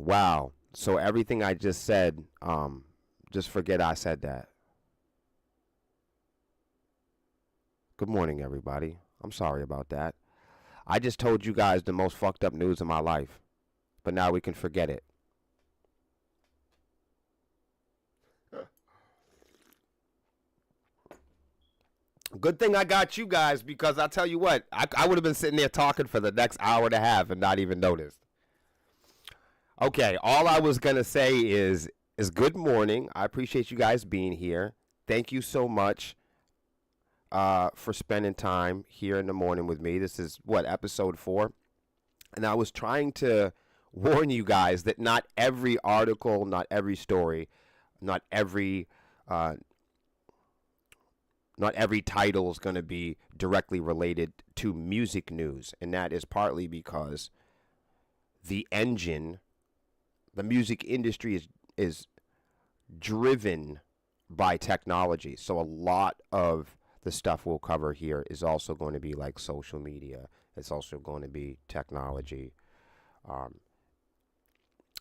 Wow. So everything I just said, just forget I said that. Good morning, everybody. I'm sorry about that. I just told you guys the most fucked up news of my life, but now we can forget it. Good thing I got you guys because I tell you what, I would have been sitting there talking for the next hour and a half and not even noticed. Okay, all I was gonna say is good morning. I appreciate you guys being here. Thank you so much for spending time here in the morning with me. This is what episode 4, and I was trying to warn you guys that not every article, not every story, not every uh, not every title is going to be directly related to music news, and that is partly because the engine, the music industry is driven by technology. So a lot of the stuff we'll cover here is also going to be like social media. It's also going to be technology. Um,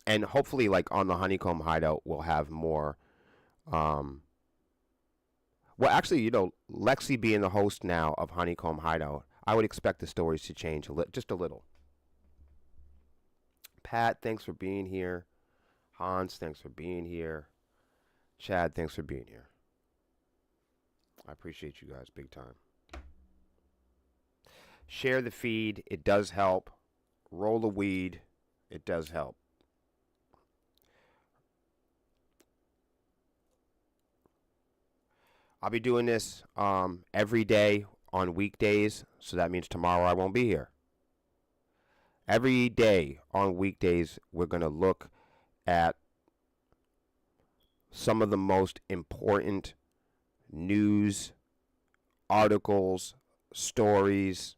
and hopefully, like on the Honeycomb Hideout, we'll have more. Um, well, actually, Lexi being the host now of Honeycomb Hideout, I would expect the stories to change just a little. Pat, thanks for being here. Hans, thanks for being here. Chad, thanks for being here. I appreciate you guys big time. Share the feed. It does help. Roll the weed. It does help. I'll be doing this every day on weekdays, so that means tomorrow I won't be here. Every day on weekdays, we're going to look at some of the most important news, articles, stories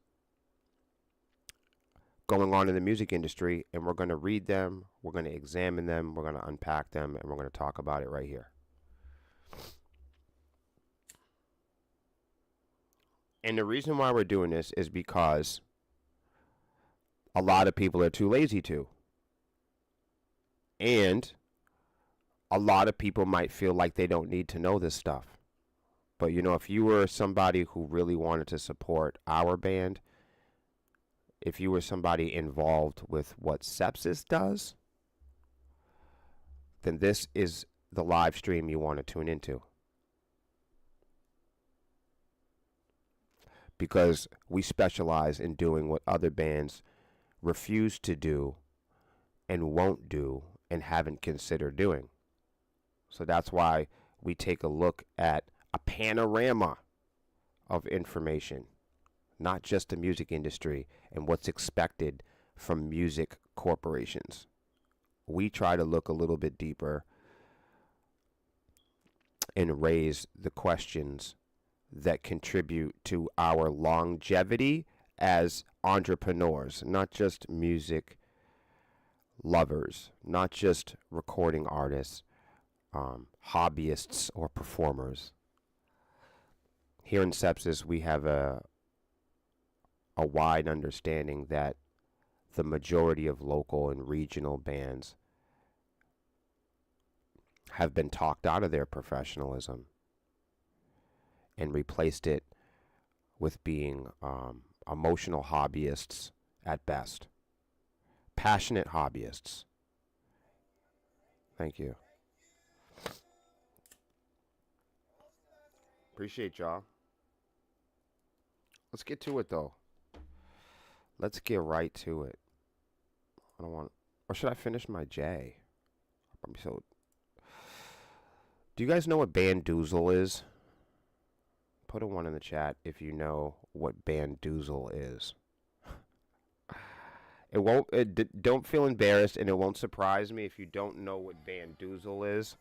going on in the music industry, and we're going to read them, we're going to examine them, we're going to unpack them, and we're going to talk about it right here. And the reason why we're doing this is because a lot of people are too lazy to. And a lot of people might feel like they don't need to know this stuff. But if you were somebody who really wanted to support our band, if you were somebody involved with what Sepsis does, then this is the live stream you want to tune into. Because we specialize in doing what other bands refuse to do and won't do and haven't considered doing. So that's why we take a look at a panorama of information, not just the music industry and what's expected from music corporations. We try to look a little bit deeper and raise the questions that contribute to our longevity as entrepreneurs, not just music lovers, not just recording artists, hobbyists or performers. Here in Sepsis, we have a wide understanding that the majority of local and regional bands have been talked out of their professionalism and replaced it with being emotional hobbyists at best. Passionate hobbyists. Thank you. Appreciate y'all. Let's get to it, though. Let's get right to it. I don't want... Or should I finish my J? So... Do you guys know what Bandoozle is? Put a 1 in the chat if you know what Bandoozle is. It won't. Don't feel embarrassed, and it won't surprise me if you don't know what Bandoozle is.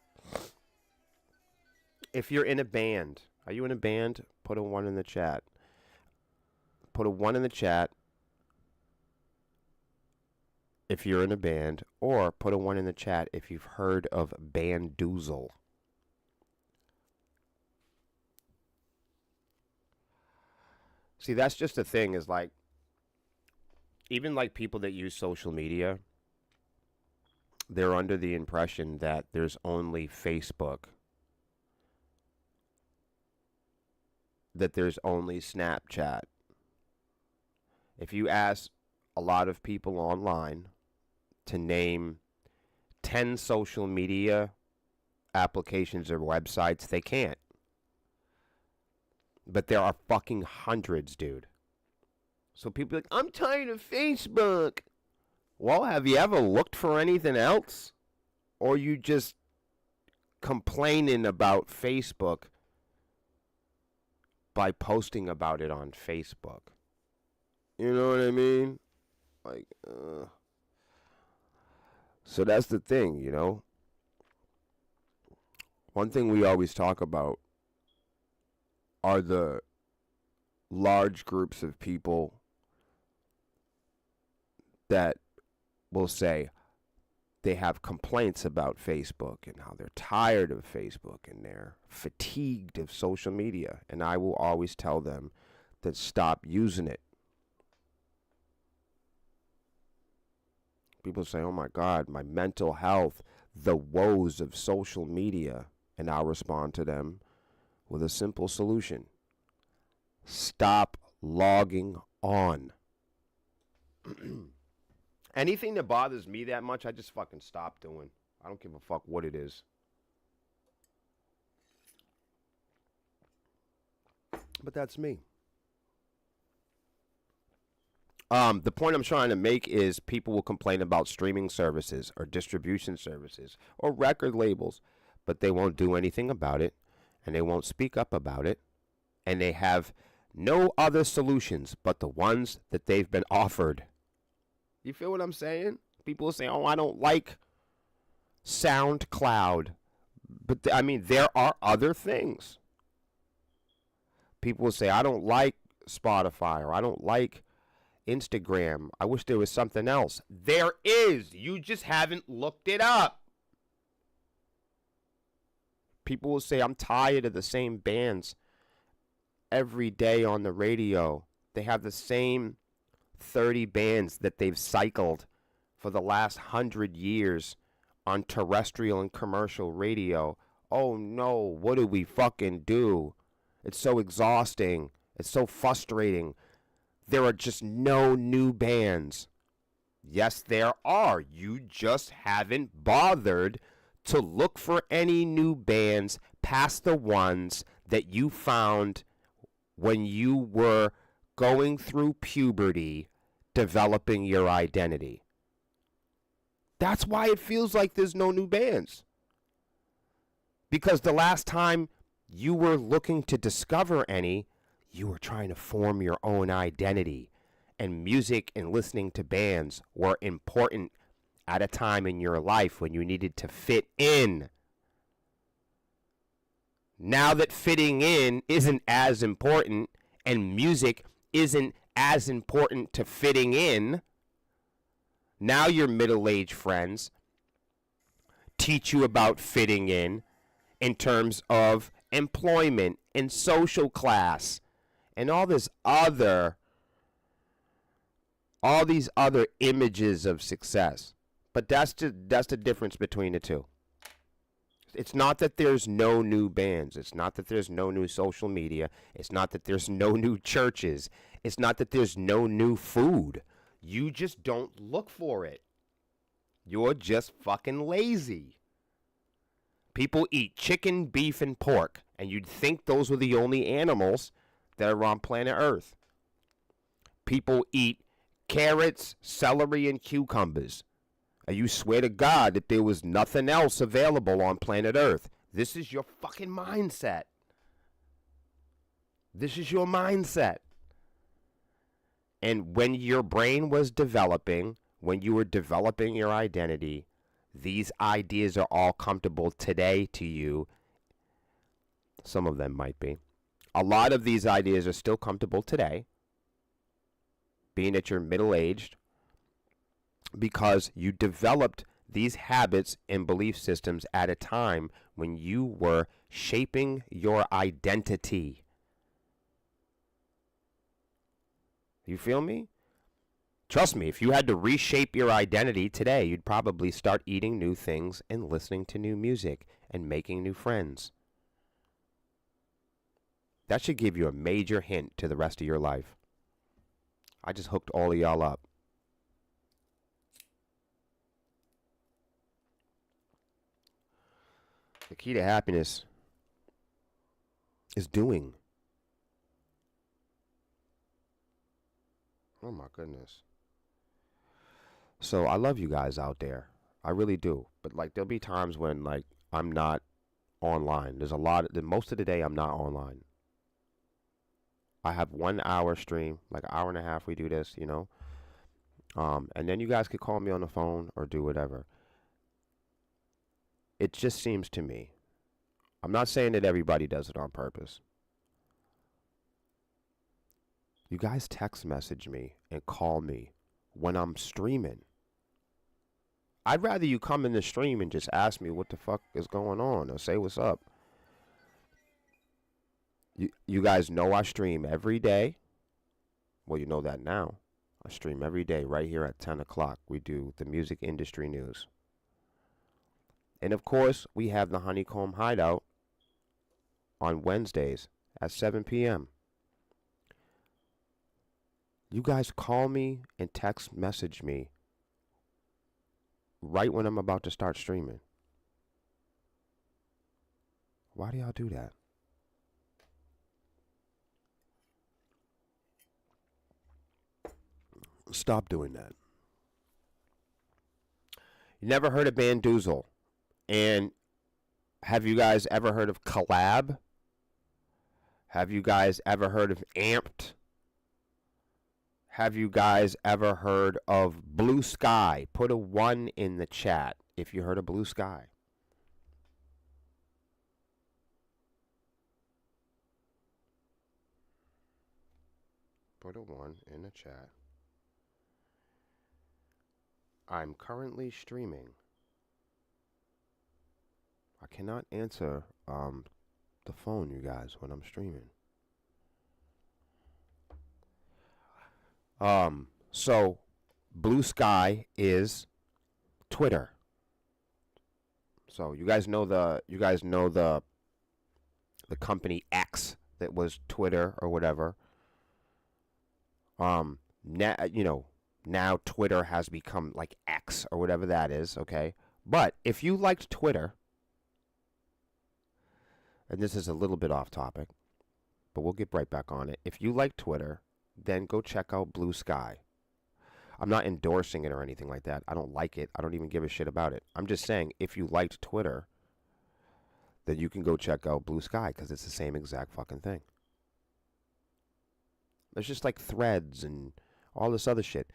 If you're in a band, are you in a band? Put a 1 in the chat. Put a 1 in the chat if you're in a band, or put a 1 in the chat if you've heard of Bandoozle. See, that's just the thing, is like, even like people that use social media, they're under the impression that there's only Facebook, that there's only Snapchat. If you ask a lot of people online to name 10 social media applications or websites, they can't. But there are fucking hundreds, dude. So people are like, I'm tired of Facebook. Well, have you ever looked for anything else? Or you just complaining about Facebook by posting about it on Facebook? You know what I mean? Like, so that's the thing, you know? One thing we always talk about are the large groups of people that will say they have complaints about Facebook and how they're tired of Facebook and they're fatigued of social media. And I will always tell them that stop using it. People say, oh my God, my mental health, the woes of social media. And I'll respond to them with a simple solution. Stop logging on. Anything that bothers me that much, I just fucking stop doing. I don't give a fuck what it is. But that's me. The point I'm trying to make is people will complain about streaming services or distribution services or record labels, but they won't do anything about it, and they won't speak up about it, and they have no other solutions but the ones that they've been offered. You feel what I'm saying? People will say, oh, I don't like SoundCloud. But, I mean, there are other things. People will say, I don't like Spotify, or I don't like Instagram. I wish there was something else. There is. You just haven't looked it up. People will say, I'm tired of the same bands every day on the radio. They have the same 30 bands that they've cycled for the last 100 years on terrestrial and commercial radio. Oh no, what do we fucking do? It's so exhausting. It's so frustrating. There are just no new bands. Yes, there are. You just haven't bothered to look for any new bands past the ones that you found when you were going through puberty, developing your identity. That's why it feels like there's no new bands. Because the last time you were looking to discover any, you were trying to form your own identity. And music and listening to bands were important at a time in your life when you needed to fit in. Now that fitting in isn't as important and music isn't as important to fitting in, now your middle-aged friends teach you about fitting in terms of employment and social class and all these other images of success. But that's the difference between the two. It's not that there's no new bands. It's not that there's no new social media. It's not that there's no new churches. It's not that there's no new food. You just don't look for it. You're just fucking lazy. People eat chicken, beef, and pork, and you'd think those were the only animals that are on planet Earth. People eat carrots, celery, and cucumbers. And you swear to God that there was nothing else available on planet Earth. This is your fucking mindset. This is your mindset. And when your brain was developing, when you were developing your identity, these ideas are all comfortable today to you. Some of them might be. A lot of these ideas are still comfortable today, being that you're middle-aged, because you developed these habits and belief systems at a time when you were shaping your identity. You feel me? Trust me, if you had to reshape your identity today, you'd probably start eating new things and listening to new music and making new friends. That should give you a major hint to the rest of your life. I just hooked all of y'all up. The key to happiness is doing. Oh my goodness. So I love you guys out there. I really do. But like there'll be times when like I'm not online. There's a lot most of the day I'm not online. I have 1 hour stream, like an hour and a half we do this, you know. And then you guys could call me on the phone or do whatever. It just seems to me. I'm not saying that everybody does it on purpose. You guys text message me and call me when I'm streaming. I'd rather you come in the stream and just ask me what the fuck is going on or say what's up. You guys know I stream every day. Well, you know that now. I stream every day right here at 10 o'clock. We do the music industry news. And of course, we have the Honeycomb Hideout on Wednesdays at 7 p.m. You guys call me and text message me right when I'm about to start streaming. Why do y'all do that? Stop doing that. You never heard of Bandoozle? And have you guys ever heard of Collab? Have you guys ever heard of Amped? Have you guys ever heard of Blue Sky? Put a 1 in the chat if you heard of Blue Sky. Put a 1 in the chat. I'm currently streaming. I cannot answer the phone, you guys, when I'm streaming. So Blue Sky is Twitter. So you guys know the company X that was Twitter or whatever. Now Twitter has become like X or whatever that is, okay? But if you liked Twitter, and this is a little bit off topic, but we'll get right back on it. If you like Twitter, then go check out Blue Sky. I'm not endorsing it or anything like that. I don't like it. I don't even give a shit about it. I'm just saying, if you liked Twitter, then you can go check out Blue Sky because it's the same exact fucking thing. There's just like threads and all this other shit.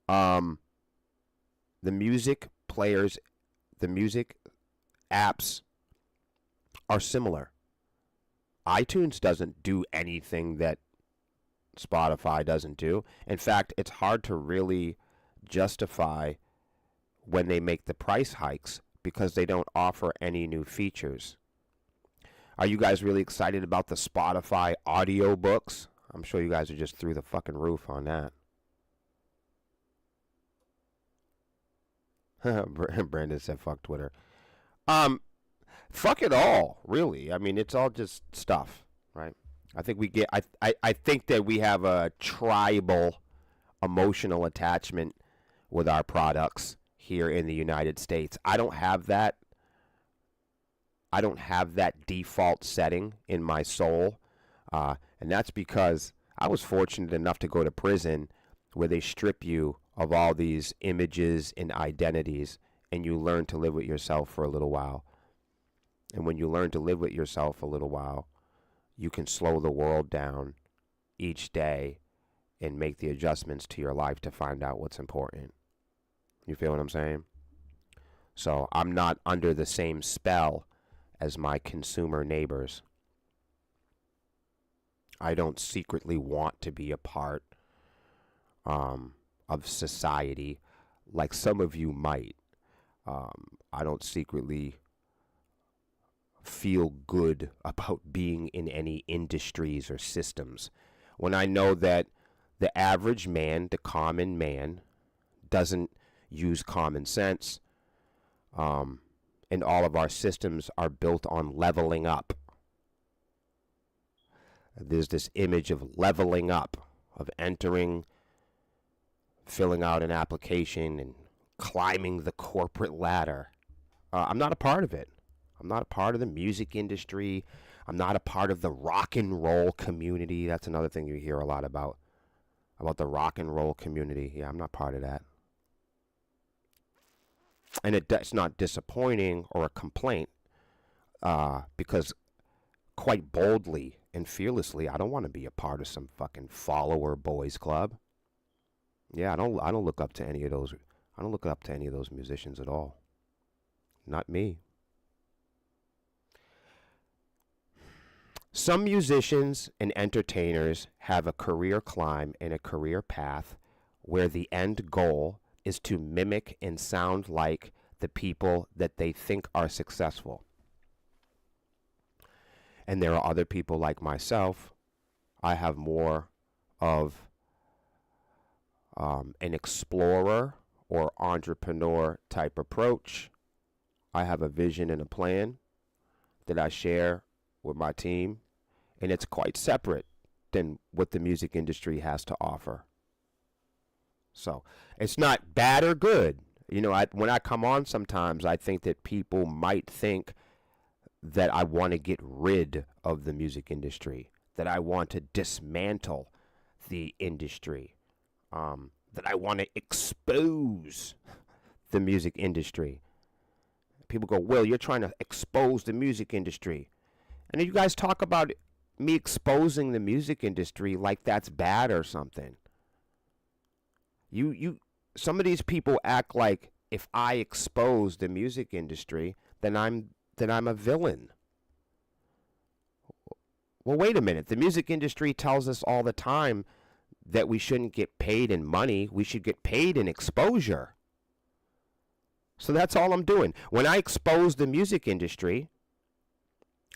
The music players, the music apps are similar. iTunes doesn't do anything that Spotify doesn't do. In fact, it's hard to really justify when they make the price hikes because they don't offer any new features. Are you guys really excited about the Spotify audiobooks? I'm sure you guys are just through the fucking roof on that. Brandon said fuck Twitter. Fuck it all, really. I mean, it's all just stuff, right? I think I think that we have a tribal emotional attachment with our products here in the United States. I don't have that. I don't have that default setting in my soul. And that's because I was fortunate enough to go to prison where they strip you of all these images and identities, and you learn to live with yourself for a little while. And when you learn to live with yourself a little while, you can slow the world down each day and make the adjustments to your life to find out what's important. You feel what I'm saying? So I'm not under the same spell as my consumer neighbors. I don't secretly want to be a part of society like some of you might. I don't secretly feel good about being in any industries or systems when I know that the average man, the common man, doesn't use common sense. And all of our systems are built on leveling up. There's this image of leveling up, of entering, filling out an application, and climbing the corporate ladder. I'm not a part of it. I'm not a part of the music industry. I'm not a part of the rock and roll community. That's another thing you hear a lot about the rock and roll community. Yeah, I'm not part of that. And it's not disappointing or a complaint, because quite boldly and fearlessly, I don't want to be a part of some fucking follower boys club. Yeah, I don't look up to any of those. I don't look up to any of those musicians at all. Not me. Some musicians and entertainers have a career climb and a career path where the end goal is to mimic and sound like the people that they think are successful. And there are other people like myself. I have more of an explorer or entrepreneur type approach. I have a vision and a plan that I share with my team, and it's quite separate than what the music industry has to offer. So it's not bad or good. You know, when I come on sometimes, I think that people might think that I want to get rid of the music industry, that I want to dismantle the industry, that I want to expose the music industry. People go, Will, you're trying to expose the music industry. And you guys talk about me exposing the music industry like that's bad or something. Some of these people act like if I expose the music industry, then I'm a villain. Well, wait a minute. The music industry tells us all the time that we shouldn't get paid in money. We should get paid in exposure. So that's all I'm doing. When I expose the music industry,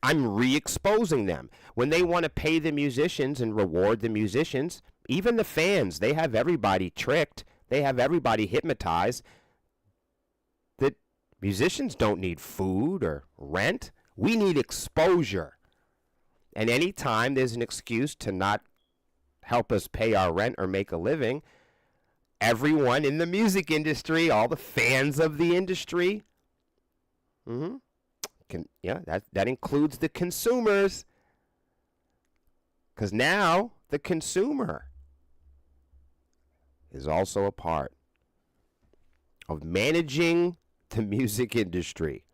I'm re-exposing them. When they want to pay the musicians and reward the musicians, even the fans, they have everybody tricked. They have everybody hypnotized that musicians don't need food or rent. We need exposure. And anytime there's an excuse to not help us pay our rent or make a living, everyone in the music industry, all the fans of the industry, that includes the consumers. Because now the consumer is also a part of managing the music industry.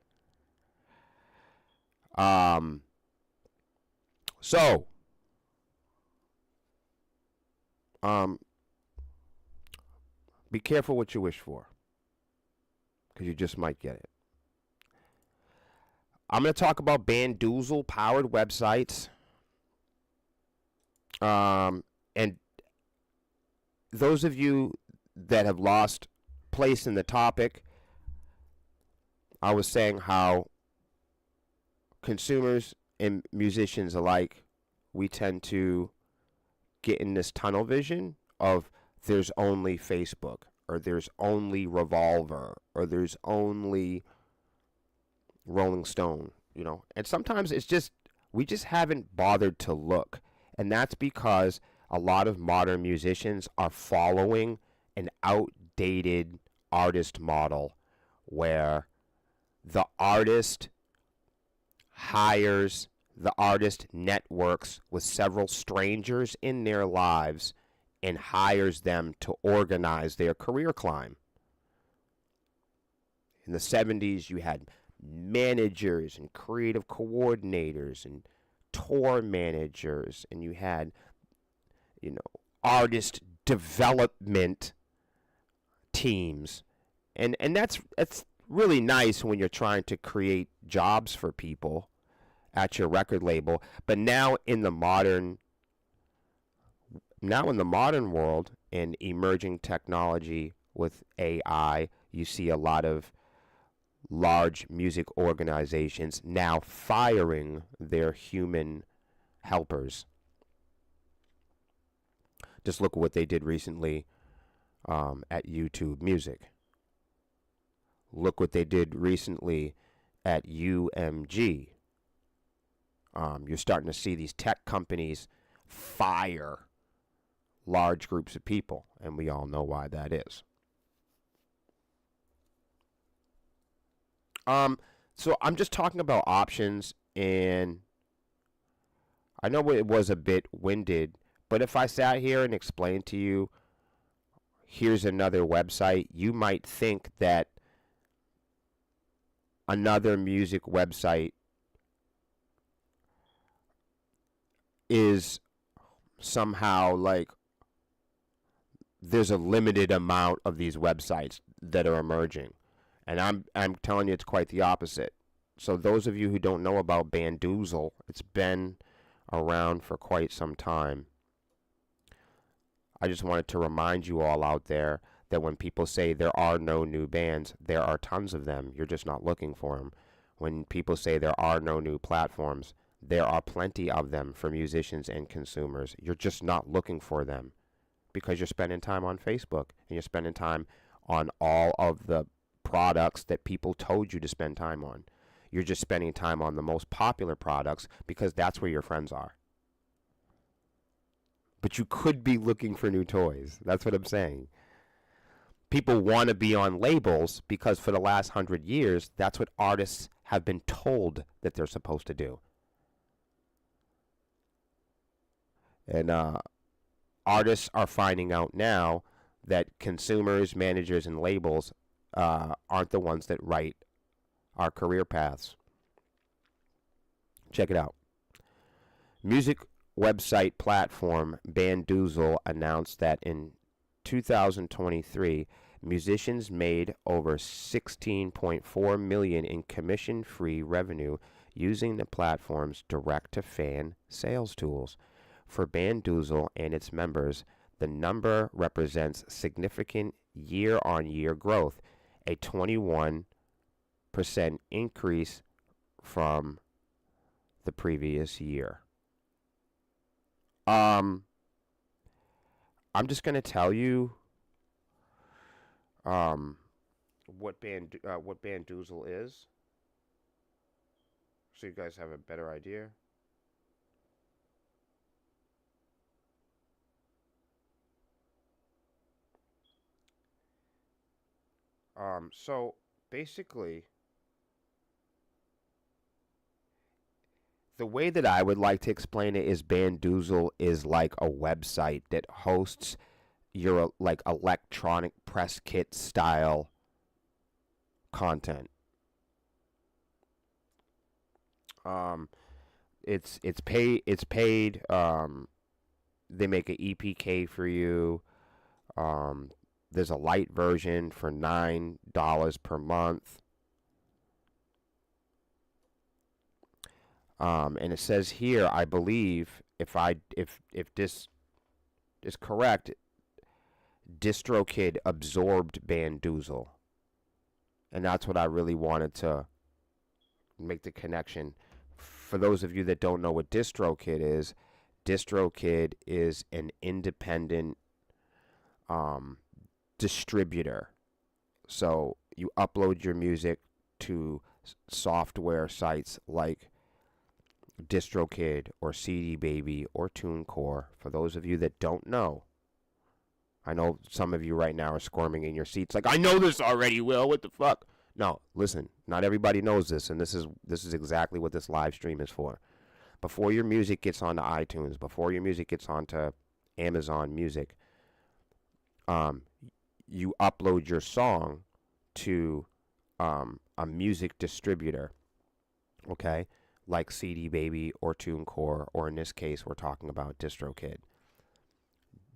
Be careful what you wish for, because you just might get it. I'm going to talk about Bandoozle-powered websites. And those of you that have lost place in the topic, I was saying how consumers and musicians alike, we tend to get in this tunnel vision of there's only Facebook, or there's only Revolver, or there's only Rolling Stone, you know. And sometimes it's just, we just haven't bothered to look. And that's because a lot of modern musicians are following an outdated artist model where the artist hires, the artist networks with several strangers in their lives and hires them to organize their career climb. In the 70s, you had managers and creative coordinators and tour managers, and you had, you know, artist development teams. And that's really nice when you're trying to create jobs for people at your record label. But now in the modern world and emerging technology with AI, you see a lot of large music organizations now firing their human helpers. Just look at what they did recently at YouTube Music. Look what they did recently at UMG. You're starting to see these tech companies fire large groups of people, and we all know why that is. So I'm just talking about options, and I know it was a bit winded, but if I sat here and explained to you, here's another website, you might think that another music website is somehow like there's a limited amount of these websites that are emerging. And I'm telling you, it's quite the opposite. So those of you who don't know about Bandoozle, it's been around for quite some time. I just wanted to remind you all out there that when people say there are no new bands, there are tons of them. You're just not looking for them. When people say there are no new platforms, there are plenty of them for musicians and consumers. You're just not looking for them because you're spending time on Facebook and you're spending time on all of the products that people told you to spend time on. You're just spending time on the most popular products because that's where your friends are. But you could be looking for new toys. That's what I'm saying. People want to be on labels because for the last 100 years, that's what artists have been told that they're supposed to do. And artists are finding out now that consumers, managers, and labels aren't the ones that write our career paths. Check it out. Music website platform Bandoozle announced that in 2023, musicians made over $16.4 million in commission-free revenue using the platform's direct-to-fan sales tools. For Bandoozle and its members, the number represents significant year-on-year growth, a 21% increase from the previous year. I'm just going to tell you what Bandoozle is, so you guys have a better idea. So basically, the way that I would like to explain it is Bandoozle is like a website that hosts your like electronic press kit style content. It's paid. They make an EPK for you. There's a light version for $9 per month. And it says here, I believe, if this is correct, DistroKid absorbed Bandoozle. And that's what I really wanted to make the connection. For those of you that don't know what DistroKid is an independent distributor. So you upload your music to software sites like DistroKid or CD Baby or TuneCore. For those of you that don't know, I know some of you right now are squirming in your seats like, I know this already, Will, what the fuck? No, listen, not everybody knows this, and this is exactly what this live stream is for. Before your music gets onto iTunes, before your music gets onto Amazon Music, you upload your song to a music distributor, okay, like CD Baby or TuneCore, or in this case, we're talking about DistroKid.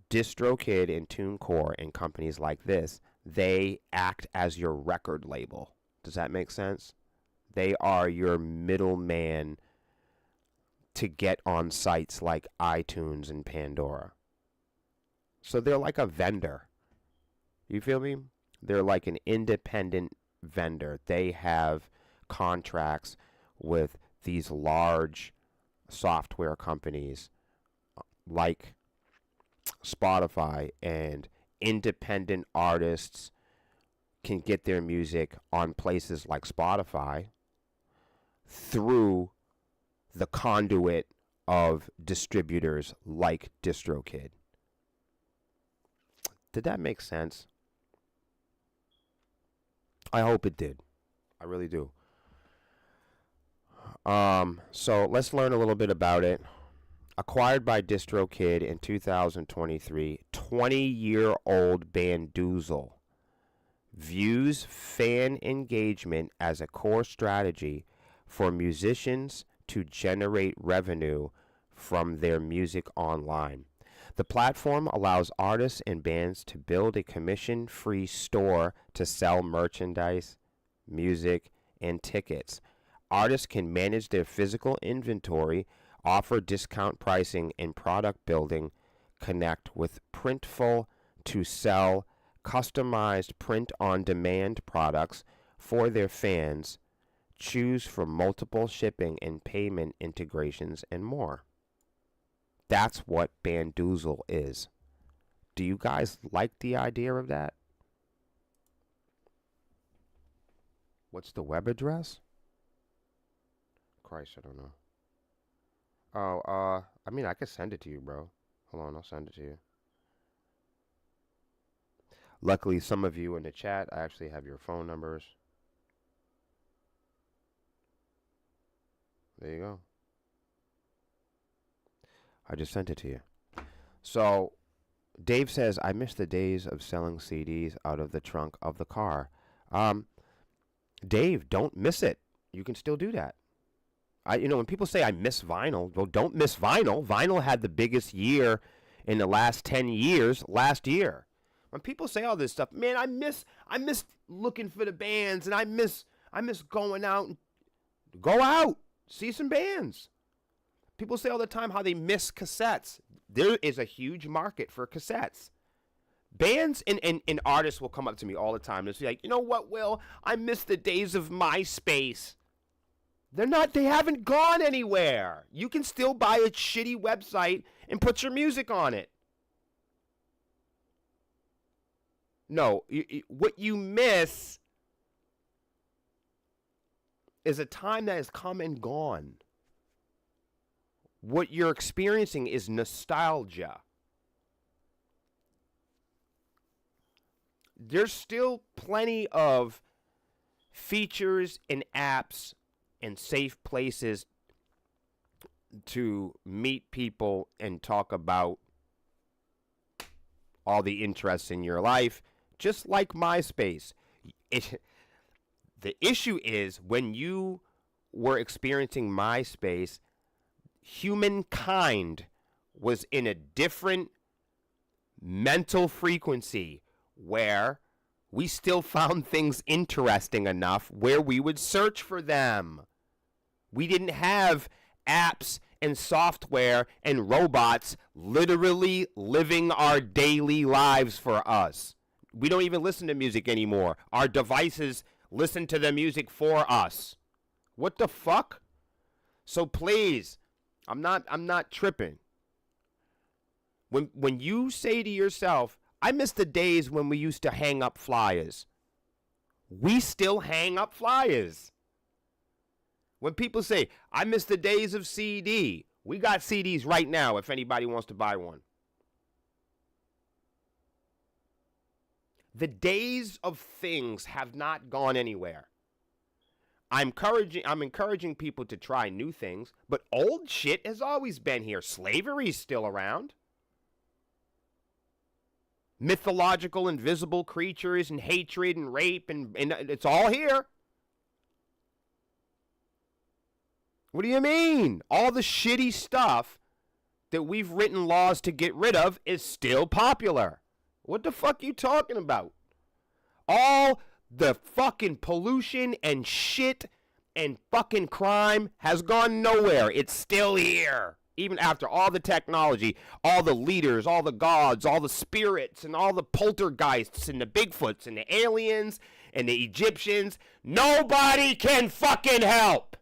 DistroKid and TuneCore and companies like this, they act as your record label. Does that make sense? They are your middleman to get on sites like iTunes and Pandora. So they're like a vendor. You feel me? They're like an independent vendor. They have contracts with these large software companies like Spotify, and independent artists can get their music on places like Spotify through the conduit of distributors like DistroKid. Did that make sense? I hope it did. I really do. So let's learn a little bit about it. Acquired by DistroKid in 2023, 20-year-old Bandoozle views fan engagement as a core strategy for musicians to generate revenue from their music online. The platform allows artists and bands to build a commission-free store to sell merchandise, music, and tickets. Artists can manage their physical inventory, offer discount pricing and product building, connect with Printful to sell customized print-on-demand products for their fans, choose from multiple shipping and payment integrations, and more. That's what Bandoozle is. Do you guys like the idea of that? What's the web address? Christ, I don't know. Oh, I mean, I could send it to you, bro. Hold on, I'll send it to you. Luckily, some of you in the chat, I actually have your phone numbers. There you go. I just sent it to you. So, Dave says, I miss the days of selling CDs out of the trunk of the car. Dave, don't miss it. You can still do that. When people say I miss vinyl, well, don't miss vinyl. Vinyl had the biggest year in the last 10 years last year. When people say all this stuff, man, I miss looking for the bands, and I miss going out. Go out, see some bands. People say all the time how they miss cassettes. There is a huge market for cassettes. Bands and artists will come up to me all the time and say, like, you know what, Will? I miss the days of MySpace. They haven't gone anywhere. You can still buy a shitty website and put your music on it. No, what you miss is a time that has come and gone. What you're experiencing is nostalgia. There's still plenty of features and apps and safe places to meet people and talk about all the interests in your life, just like MySpace. The issue is when you were experiencing MySpace, humankind was in a different mental frequency where we still found things interesting enough where we would search for them. We didn't have apps and software and robots literally living our daily lives for us. We don't even listen to music anymore. Our devices listen to the music for us. What the fuck? So please, I'm not tripping. When you say to yourself, I miss the days when we used to hang up flyers. We still hang up flyers. When people say, I miss the days of CD, we got CDs right now if anybody wants to buy one. The days of things have not gone anywhere. I'm encouraging people to try new things, but old shit has always been here. Slavery's still around. Mythological invisible creatures and hatred and rape and it's all here. What do you mean? All the shitty stuff that we've written laws to get rid of is still popular. What the fuck you talking about? All the fucking pollution and shit and fucking crime has gone nowhere. It's still here. Even after all the technology, all the leaders, all the gods, all the spirits, and all the poltergeists and the Bigfoots and the aliens and the Egyptians, nobody can fucking help.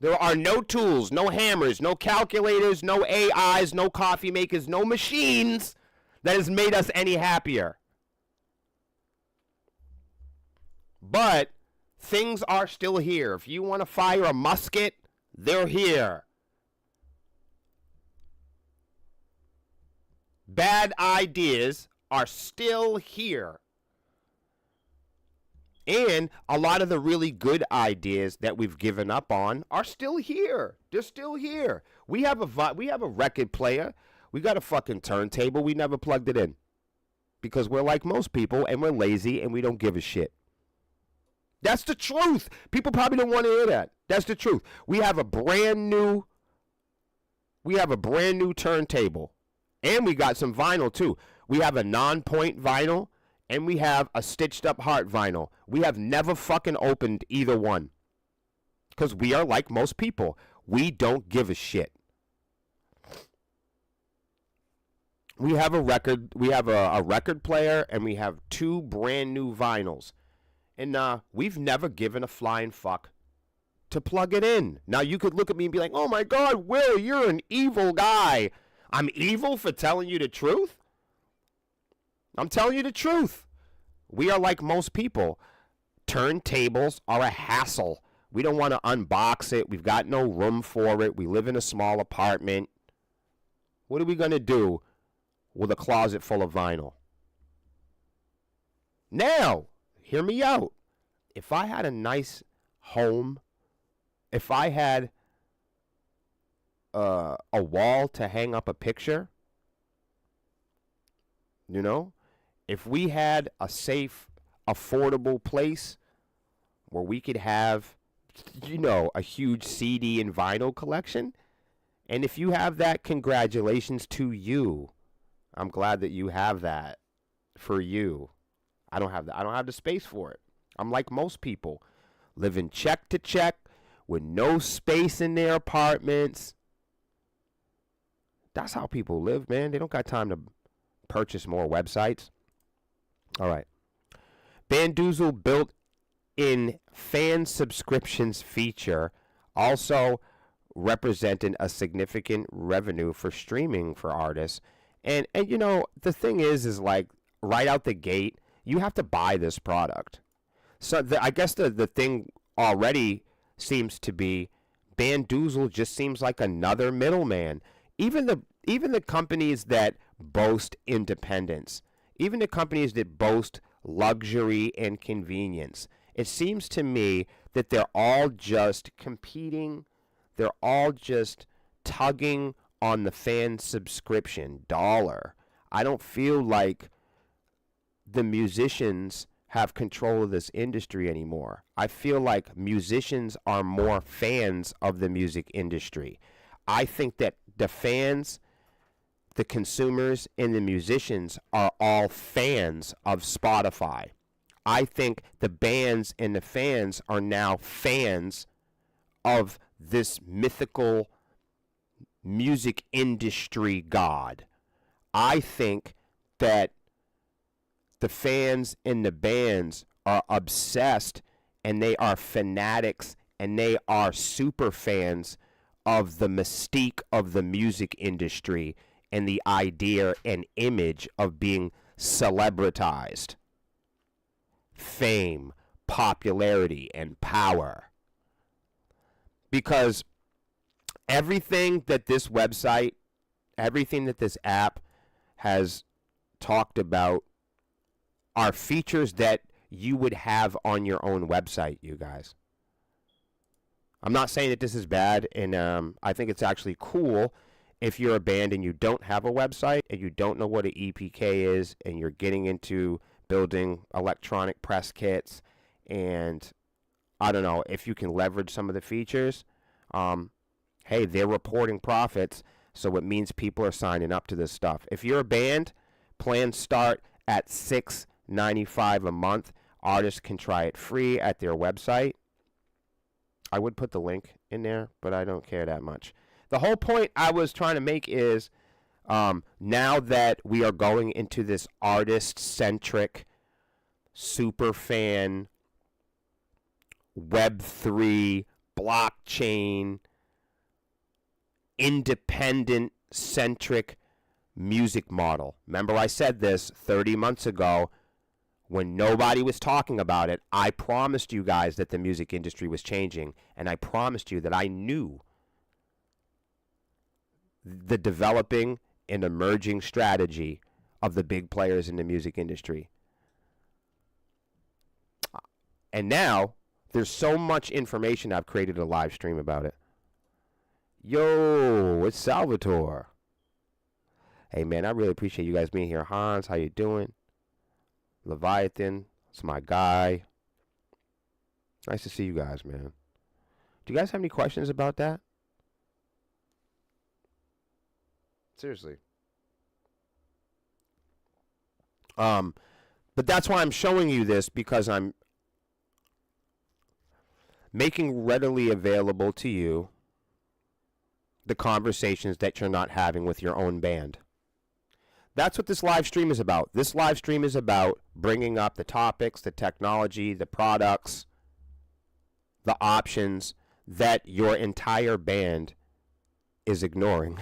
There are no tools, no hammers, no calculators, no AIs, no coffee makers, no machines that has made us any happier. But things are still here. If you want to fire a musket, they're here. Bad ideas are still here. And a lot of the really good ideas that we've given up on are still here. They're still here. We have a record player. We got a fucking turntable. We never plugged it in. Because we're like most people and we're lazy and we don't give a shit. That's the truth. People probably don't want to hear that. That's the truth. We have a brand new turntable. And we got some vinyl too. We have a non-point vinyl and we have a stitched up heart vinyl. We have never fucking opened either one. Because we are like most people. We don't give a shit. We have a record player and we have 2 brand new vinyls. And we've never given a flying fuck to plug it in. Now you could look at me and be like, "Oh my God, Will, you're an evil guy." I'm evil for telling you the truth? I'm telling you the truth. We are like most people. Turntables are a hassle. We don't want to unbox it. We've got no room for it. We live in a small apartment. What are we going to do with a closet full of vinyl? Now, hear me out. If I had a nice home, if I had a wall to hang up a picture, you know, if we had a safe, affordable place where we could have, you know, a huge CD and vinyl collection, and if you have that, congratulations to you. I'm glad that you have that for you. I don't have the space for it. I'm like most people, living check to check with no space in their apartments. That's how people live, man. They don't got time to purchase more websites. All right. Bandoozle built-in fan subscriptions feature also represented a significant revenue for streaming for artists. And you know, the thing is like right out the gate, you have to buy this product. So I guess the thing already seems to be Bandoozle just seems like another middleman. Even the companies that boast independence, even the companies that boast luxury and convenience, it seems to me that they're all just competing. They're all just tugging on the fan subscription dollar. I don't feel like the musicians have control of this industry anymore. I feel like musicians are more fans of the music industry. I think that the fans, the consumers, and the musicians are all fans of Spotify. I think the bands and the fans are now fans of this mythical music industry god. I think that the fans and the bands are obsessed and they are fanatics and they are super fans of the mystique of the music industry and the idea and image of being celebritized. Fame, popularity, and power. Because everything that this website, everything that this app has talked about are features that you would have on your own website, you guys. I'm not saying that this is bad, and I think it's actually cool if you're a band and you don't have a website and you don't know what an EPK is and you're getting into building electronic press kits, and I don't know, if you can leverage some of the features, hey, they're reporting profits, so it means people are signing up to this stuff. If you're a band, plans start at $6.95 a month. Artists can try it free at their website. I would put the link in there, but I don't care that much. The whole point I was trying to make is now that we are going into this artist-centric, super fan, Web3 blockchain, independent-centric music model. Remember I said this 30 months ago when nobody was talking about it. I promised you guys that the music industry was changing, and I promised you that I knew the developing and emerging strategy of the big players in the music industry. And now there's so much information, I've created a live stream about it. Yo, it's Salvatore. Hey man, I really appreciate you guys being here. Hans, how you doing? Leviathan, it's my guy. Nice to see you guys, man. Do you guys have any questions about that? Seriously. But that's why I'm showing you this, because I'm making readily available to you the conversations that you're not having with your own band. That's what this live stream is about. This live stream is about bringing up the topics, the technology, the products, the options that your entire band is ignoring.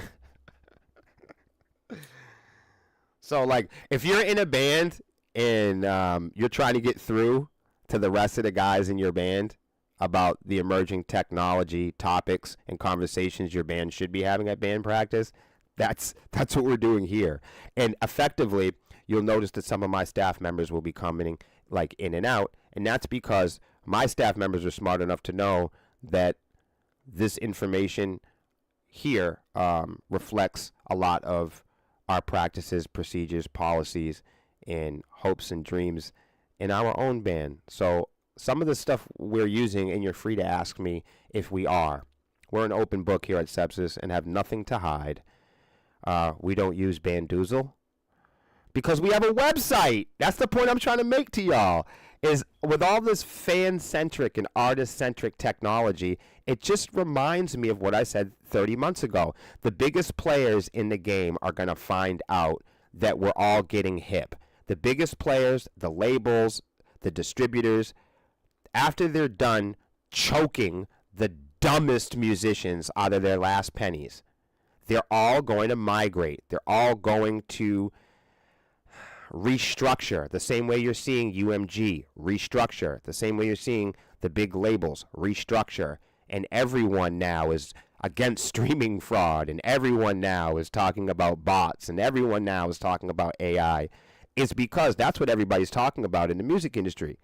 So, like, if you're in a band and you're trying to get through to the rest of the guys in your band about the emerging technology, topics, and conversations your band should be having at band practice, that's what we're doing here. And effectively, you'll notice that some of my staff members will be coming like in and out, and that's because my staff members are smart enough to know that this information here reflects a lot of our practices, procedures, policies, and hopes and dreams in our own band. So some of the stuff we're using, and you're free to ask me if we are. We're an open book here at Sepsis and have nothing to hide. We don't use Bandoozle because we have a website. That's the point I'm trying to make to y'all, is with all this fan-centric and artist-centric technology, it just reminds me of what I said 30 months ago. The biggest players in the game are going to find out that we're all getting hip. The biggest players, the labels, the distributors, after they're done choking the dumbest musicians out of their last pennies, they're all going to migrate. They're all going to restructure the same way you're seeing UMG restructure, the same way you're seeing the big labels restructure. And everyone now is against streaming fraud, and everyone now is talking about bots, and everyone now is talking about AI. It's because that's what everybody's talking about in the music industry.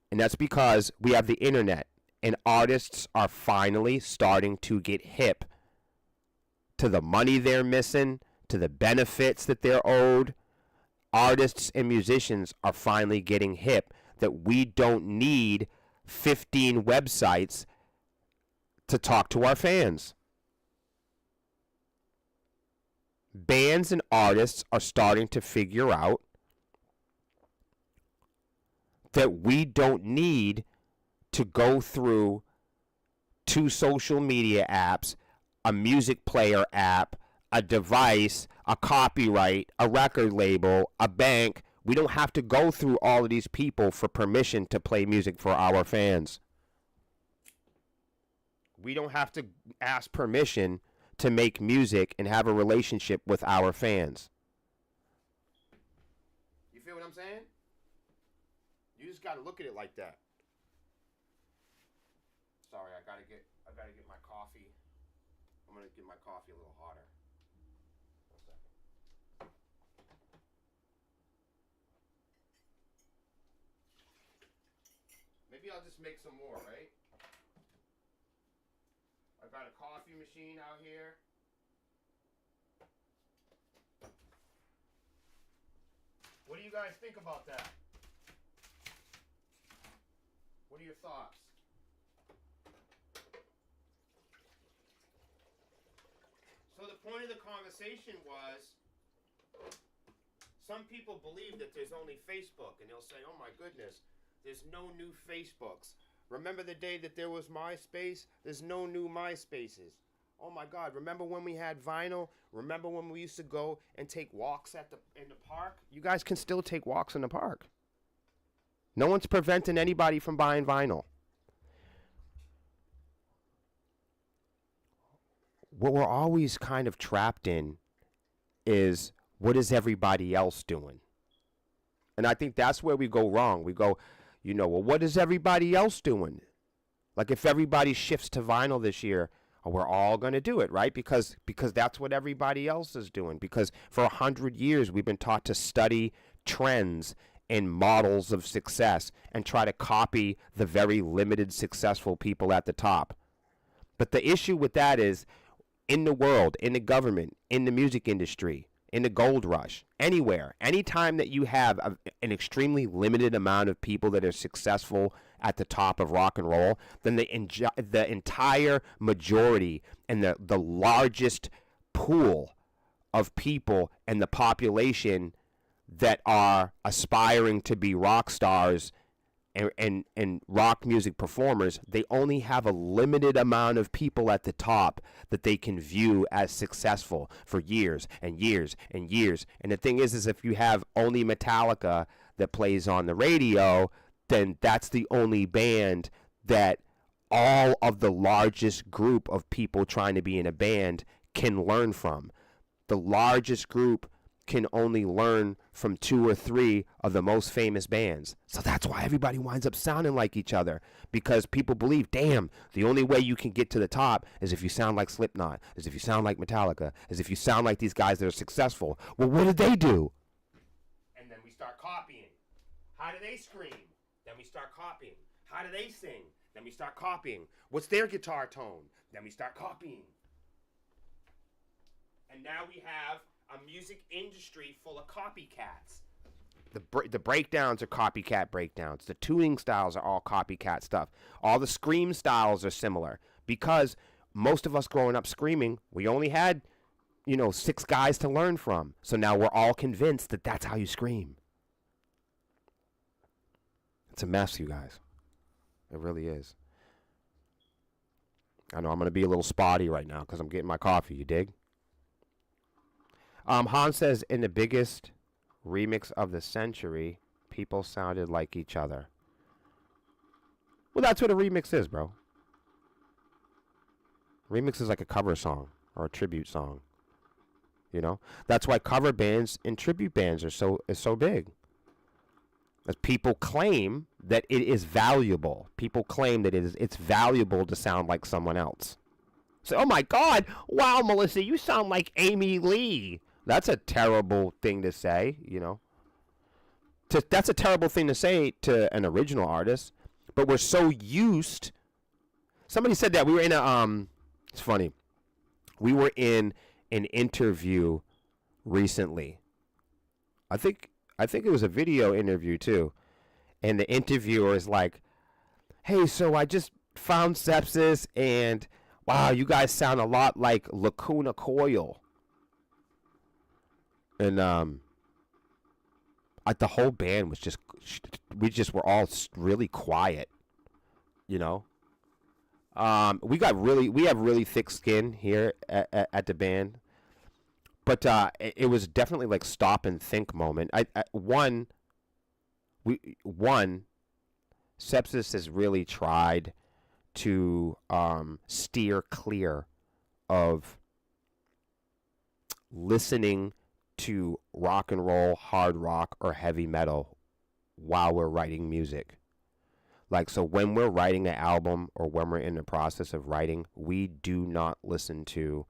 And that's because we have the internet, and artists are finally starting to get hip to the money they're missing, to the benefits that they're owed. Artists and musicians are finally getting hip that we don't need 15 websites to talk to our fans. Bands and artists are starting to figure out that we don't need to go through 2 social media apps, a music player app, a device, a copyright, a record label, a bank. We don't have to go through all of these people for permission to play music for our fans. We don't have to ask permission to make music and have a relationship with our fans. You feel what I'm saying? You just got to look at it like that. Sorry, I gotta get my coffee. I'm gonna get my coffee a little hotter. One second. Maybe I'll just make some more, right? I've got a coffee machine out here. What do you guys think about that? What are your thoughts? So the point of the conversation was, some people believe that there's only Facebook, and they'll say, oh my goodness, there's no new Facebooks. Remember the day that there was MySpace? There's no new MySpaces. Oh my God, remember when we had vinyl? Remember when we used to go and take walks in the park? You guys can still take walks in the park. No one's preventing anybody from buying vinyl. what we're always kind of trapped in is, what is everybody else doing? And I think that's where we go wrong. We go, well, what is everybody else doing? Like, if everybody shifts to vinyl this year, we're all going to do it, right? Because that's what everybody else is doing. Because for 100 years, we've been taught to study trends and models of success and try to copy the very limited successful people at the top. But the issue with that is, in the world, in the government, in the music industry, in the gold rush, anywhere, anytime that you have an extremely limited amount of people that are successful at the top of rock and roll, then the entire majority and the largest pool of people and the population that are aspiring to be rock stars and rock music performers, they only have a limited amount of people at the top that they can view as successful for years and years and years. And the thing is if you have only Metallica that plays on the radio, then that's the only band that all of the largest group of people trying to be in a band can learn from. The largest group can only learn from 2 or 3 of the most famous bands. So that's why everybody winds up sounding like each other, because people believe, damn, the only way you can get to the top is if you sound like Slipknot, is if you sound like Metallica, is if you sound like these guys that are successful. Well, what did they do? And then we start copying. How do they scream? Then we start copying. How do they sing? Then we start copying. What's their guitar tone? Then we start copying. And now we have a music industry full of copycats. The breakdowns are copycat breakdowns. The tuning styles are all copycat stuff. All the scream styles are similar, because most of us growing up screaming, we only had, 6 guys to learn from. So now we're all convinced that that's how you scream. It's a mess, you guys. It really is. I know I'm going to be a little spotty right now because I'm getting my coffee, you dig? Han says, in the biggest remix of the century, people sounded like each other. Well, that's what a remix is, bro. Remix is like a cover song or a tribute song. That's why cover bands and tribute bands is so big. As people claim that it is valuable. People claim that it's valuable to sound like someone else. So, oh my God, wow, Melissa, you sound like Amy Lee. That's a terrible thing to say, That's a terrible thing to say to an original artist. But we're so used. Somebody said that. We were in it's funny. We were in an interview recently. I think it was a video interview too. And the interviewer is like, hey, so I just found Sepsis, and wow, you guys sound a lot like Lacuna Coil. And the whole band was we were all really quiet, We have really thick skin here at the band, but it was definitely like stop and think moment. Sepsis has really tried to steer clear of listening to rock and roll, hard rock, or heavy metal while we're writing music. So when we're writing an album or when we're in the process of writing, we do not listen to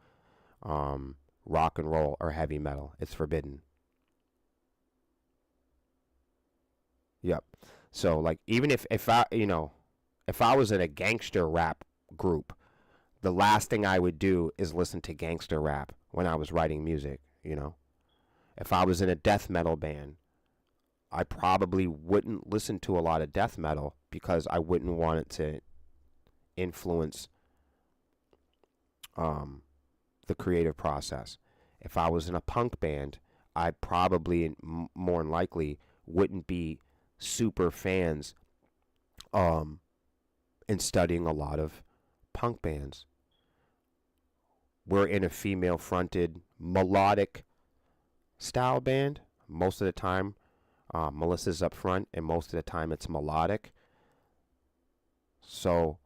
rock and roll or heavy metal. It's forbidden. Yep. So even if I was in a gangster rap group, the last thing I would do is listen to gangster rap when I was writing music, If I was in a death metal band, I probably wouldn't listen to a lot of death metal because I wouldn't want it to influence the creative process. If I was in a punk band, I probably more than likely wouldn't be super fans in studying a lot of punk bands. We're in a female-fronted melodic style band. Most of the time, Melissa's up front, and most of the time it's melodic. So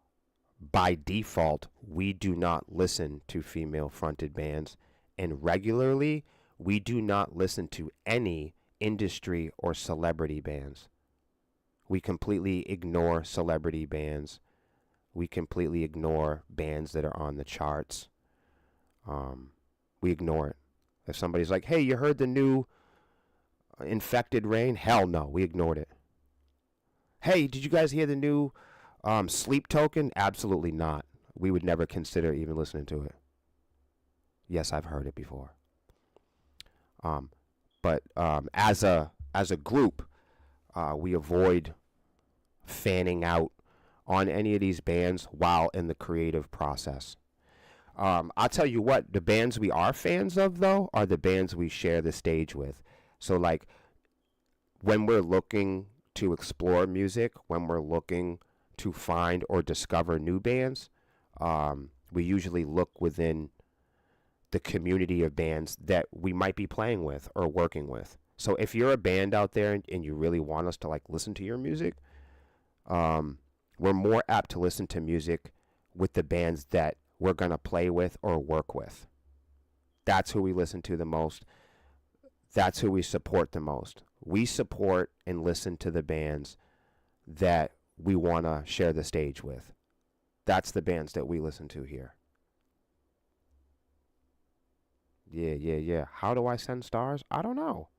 by default, we do not listen to female fronted bands, and regularly, we do not listen to any industry or celebrity bands. We completely ignore celebrity bands. We completely ignore bands that are on the charts. We ignore it. If somebody's like, hey, you heard the new Infected Rain? Hell no, we ignored it. Hey, did you guys hear the new Sleep Token? Absolutely not. We would never consider even listening to it. Yes, I've heard it before. But as a group, we avoid fanning out on any of these bands while in the creative process. I'll tell you what, the bands we are fans of, though, are the bands we share the stage with. So, like, when we're looking to explore music, when we're looking to find or discover new bands, we usually look within the community of bands that we might be playing with or working with. So if you're a band out there and you really want us to like listen to your music, we're more apt to listen to music with the bands that we're going to play with or work with. That's who we listen to the most. That's who we support the most. We support and listen to the bands that we want to share the stage with. That's the bands that we listen to here. Yeah. How do I send stars? I don't know.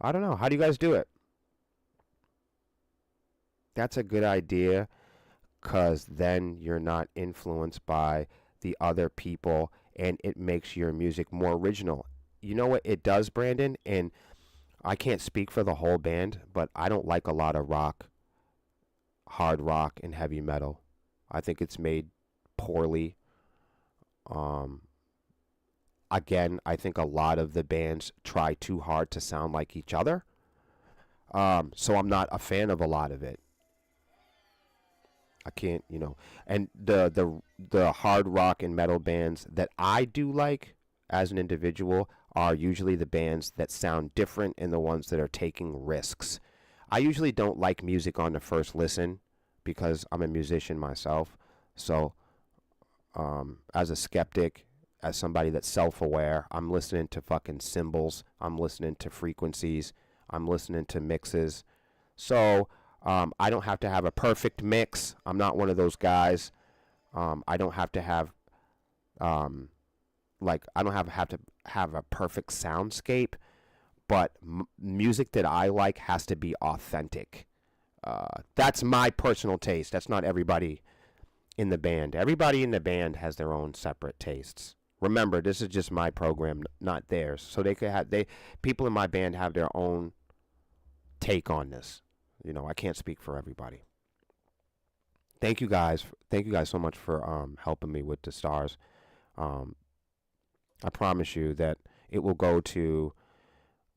How do you guys do it? That's a good idea, because then you're not influenced by the other people and it makes your music more original. You know what it does, Brandon? And I can't speak for the whole band, but I don't like a lot of rock, hard rock, and heavy metal. I think it's made poorly. Again, I think a lot of the bands try too hard to sound like each other. So I'm not a fan of a lot of it. I can't, and the hard rock and metal bands that I do like as an individual are usually the bands that sound different and the ones that are taking risks. I usually don't like music on the first listen because I'm a musician myself. So, as a skeptic, as somebody that's self-aware, I'm listening to fucking cymbals, I'm listening to frequencies, I'm listening to mixes. So, I don't have to have a perfect mix. I'm not one of those guys. I don't have to have, I don't have to have a perfect soundscape, but music that I like has to be authentic. That's my personal taste. That's not everybody in the band. Everybody in the band has their own separate tastes. Remember, this is just my program, not theirs. So people in my band have their own take on this. I can't speak for everybody. Thank you guys. Thank you guys so much for helping me with the stars. I promise you that it will go to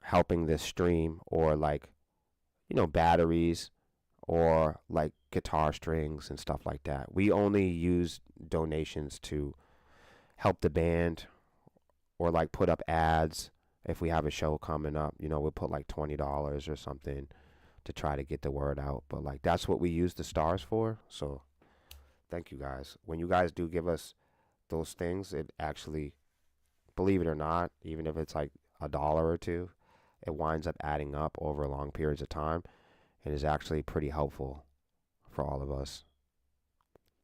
helping this stream, or batteries, or like guitar strings and stuff like that. We only use donations to help the band, or like put up ads if we have a show coming up. We'll put like $20 or something to try to get the word out. But like that's what we use the stars for. So thank you guys. When you guys do give us those things, it actually, believe it or not, even if it's like $1 or $2, it winds up adding up over long periods of time and is actually pretty helpful for all of us.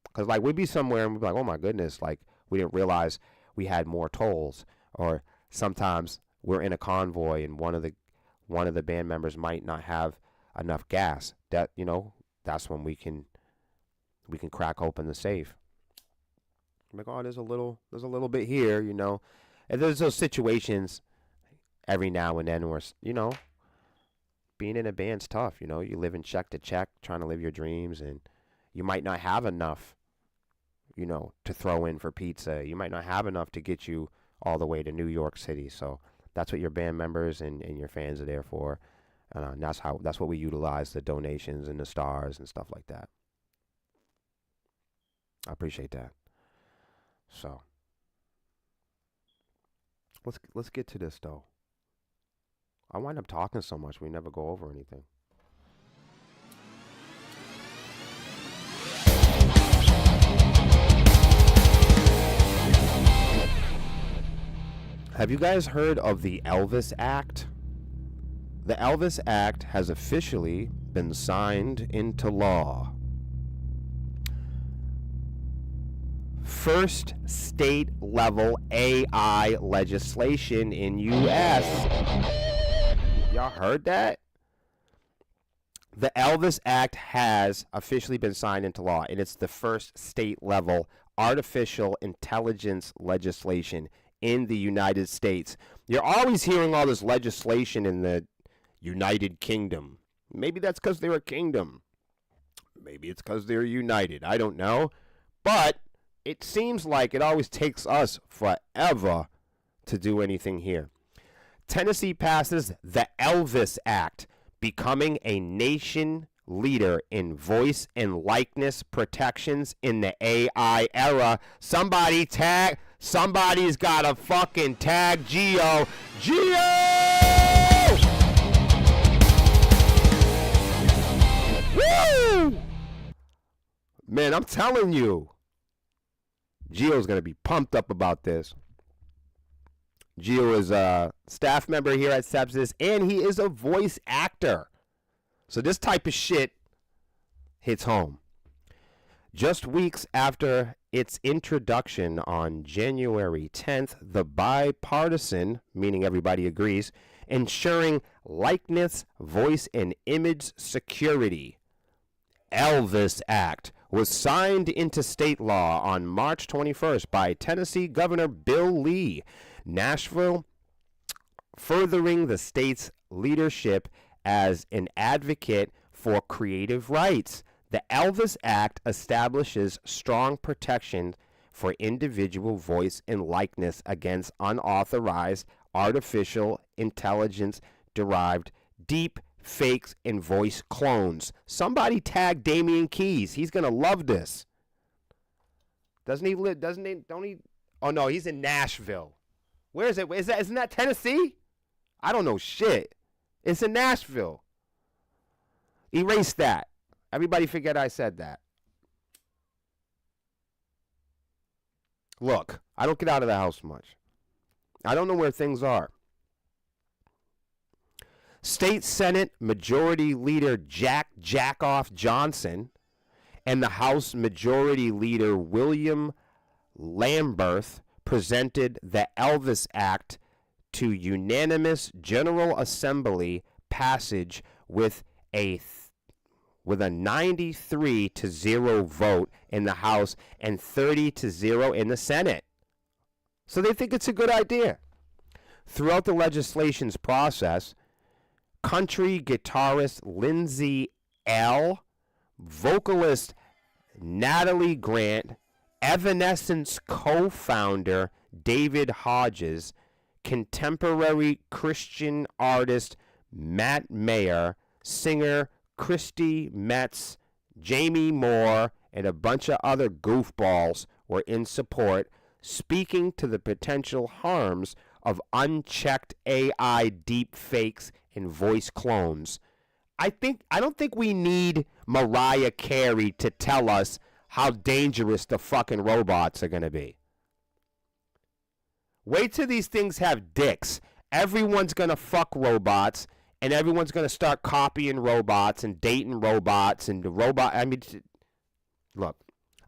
Because like we'd be somewhere and we'd be like, oh my goodness, like we didn't realize we had more tolls. Or sometimes we're in a convoy and one of the band members might not have enough gas. That's when we can crack open the safe. I'm like, oh, there's a little bit here, And there's those situations every now and then where, being in a band's tough, You live in check to check, trying to live your dreams, and you might not have enough, to throw in for pizza. You might not have enough to get you all the way to New York City. So that's what your band members and your fans are there for. And that's what we utilize, the donations and the stars and stuff like that. I appreciate that. So let's get to this though. I wind up talking so much we never go over anything. Have you guys heard of the Elvis Act? The Elvis Act has officially been signed into law. First state level AI legislation in US. Y'all heard that? The Elvis Act has officially been signed into law, and it's the first state level artificial intelligence legislation in the United States. You're always hearing all this legislation in the United Kingdom. Maybe that's because they're a kingdom. Maybe it's because they're united. I don't know. But it seems like it always takes us forever to do anything here. Tennessee passes the Elvis Act, becoming a nation leader in voice and likeness protections in the AI era. Somebody's got to fucking tag Geo. Woo! Man, I'm telling you, Geo's going to be pumped up about this. Geo is a staff member here at Sepsis, and he is a voice actor. So this type of shit hits home. Just weeks after its introduction on January 10th, the bipartisan, meaning everybody agrees, ensuring likeness, voice, and image security, Elvis Act, was signed into state law on March 21st by Tennessee Governor Bill Lee. Nashville, furthering the state's leadership as an advocate for creative rights. The Elvis Act establishes strong protection for individual voice and likeness against unauthorized artificial intelligence-derived deep fakes and voice clones. Somebody tag Damian Keys. He's going to love this. Doesn't he live? Doesn't he? Don't he? Oh, no, he's in Nashville. Where is it? Isn't that Tennessee? I don't know shit. It's in Nashville. Erase that. Everybody forget I said that. Look, I don't get out of the house much. I don't know where things are. State Senate Majority Leader Jack Jackoff Johnson and the House Majority Leader William Lamberth presented the Elvis Act to unanimous General Assembly passage with a 93-0 vote in the House and 30-0 in the Senate. So they think it's a good idea. Throughout the legislation's process, country guitarist Lindsay Ell, vocalist Natalie Grant, Evanescence co-founder David Hodges, contemporary Christian artist Matt Mayer, singer Christy Metz, Jamie Moore, and a bunch of other goofballs were in support, speaking to the potential harms of unchecked AI deep fakes and voice clones. I don't think we need Mariah Carey to tell us how dangerous the fucking robots are going to be. Wait till these things have dicks. Everyone's going to fuck robots, and everyone's going to start copying robots and dating robots and the robot. I mean, look,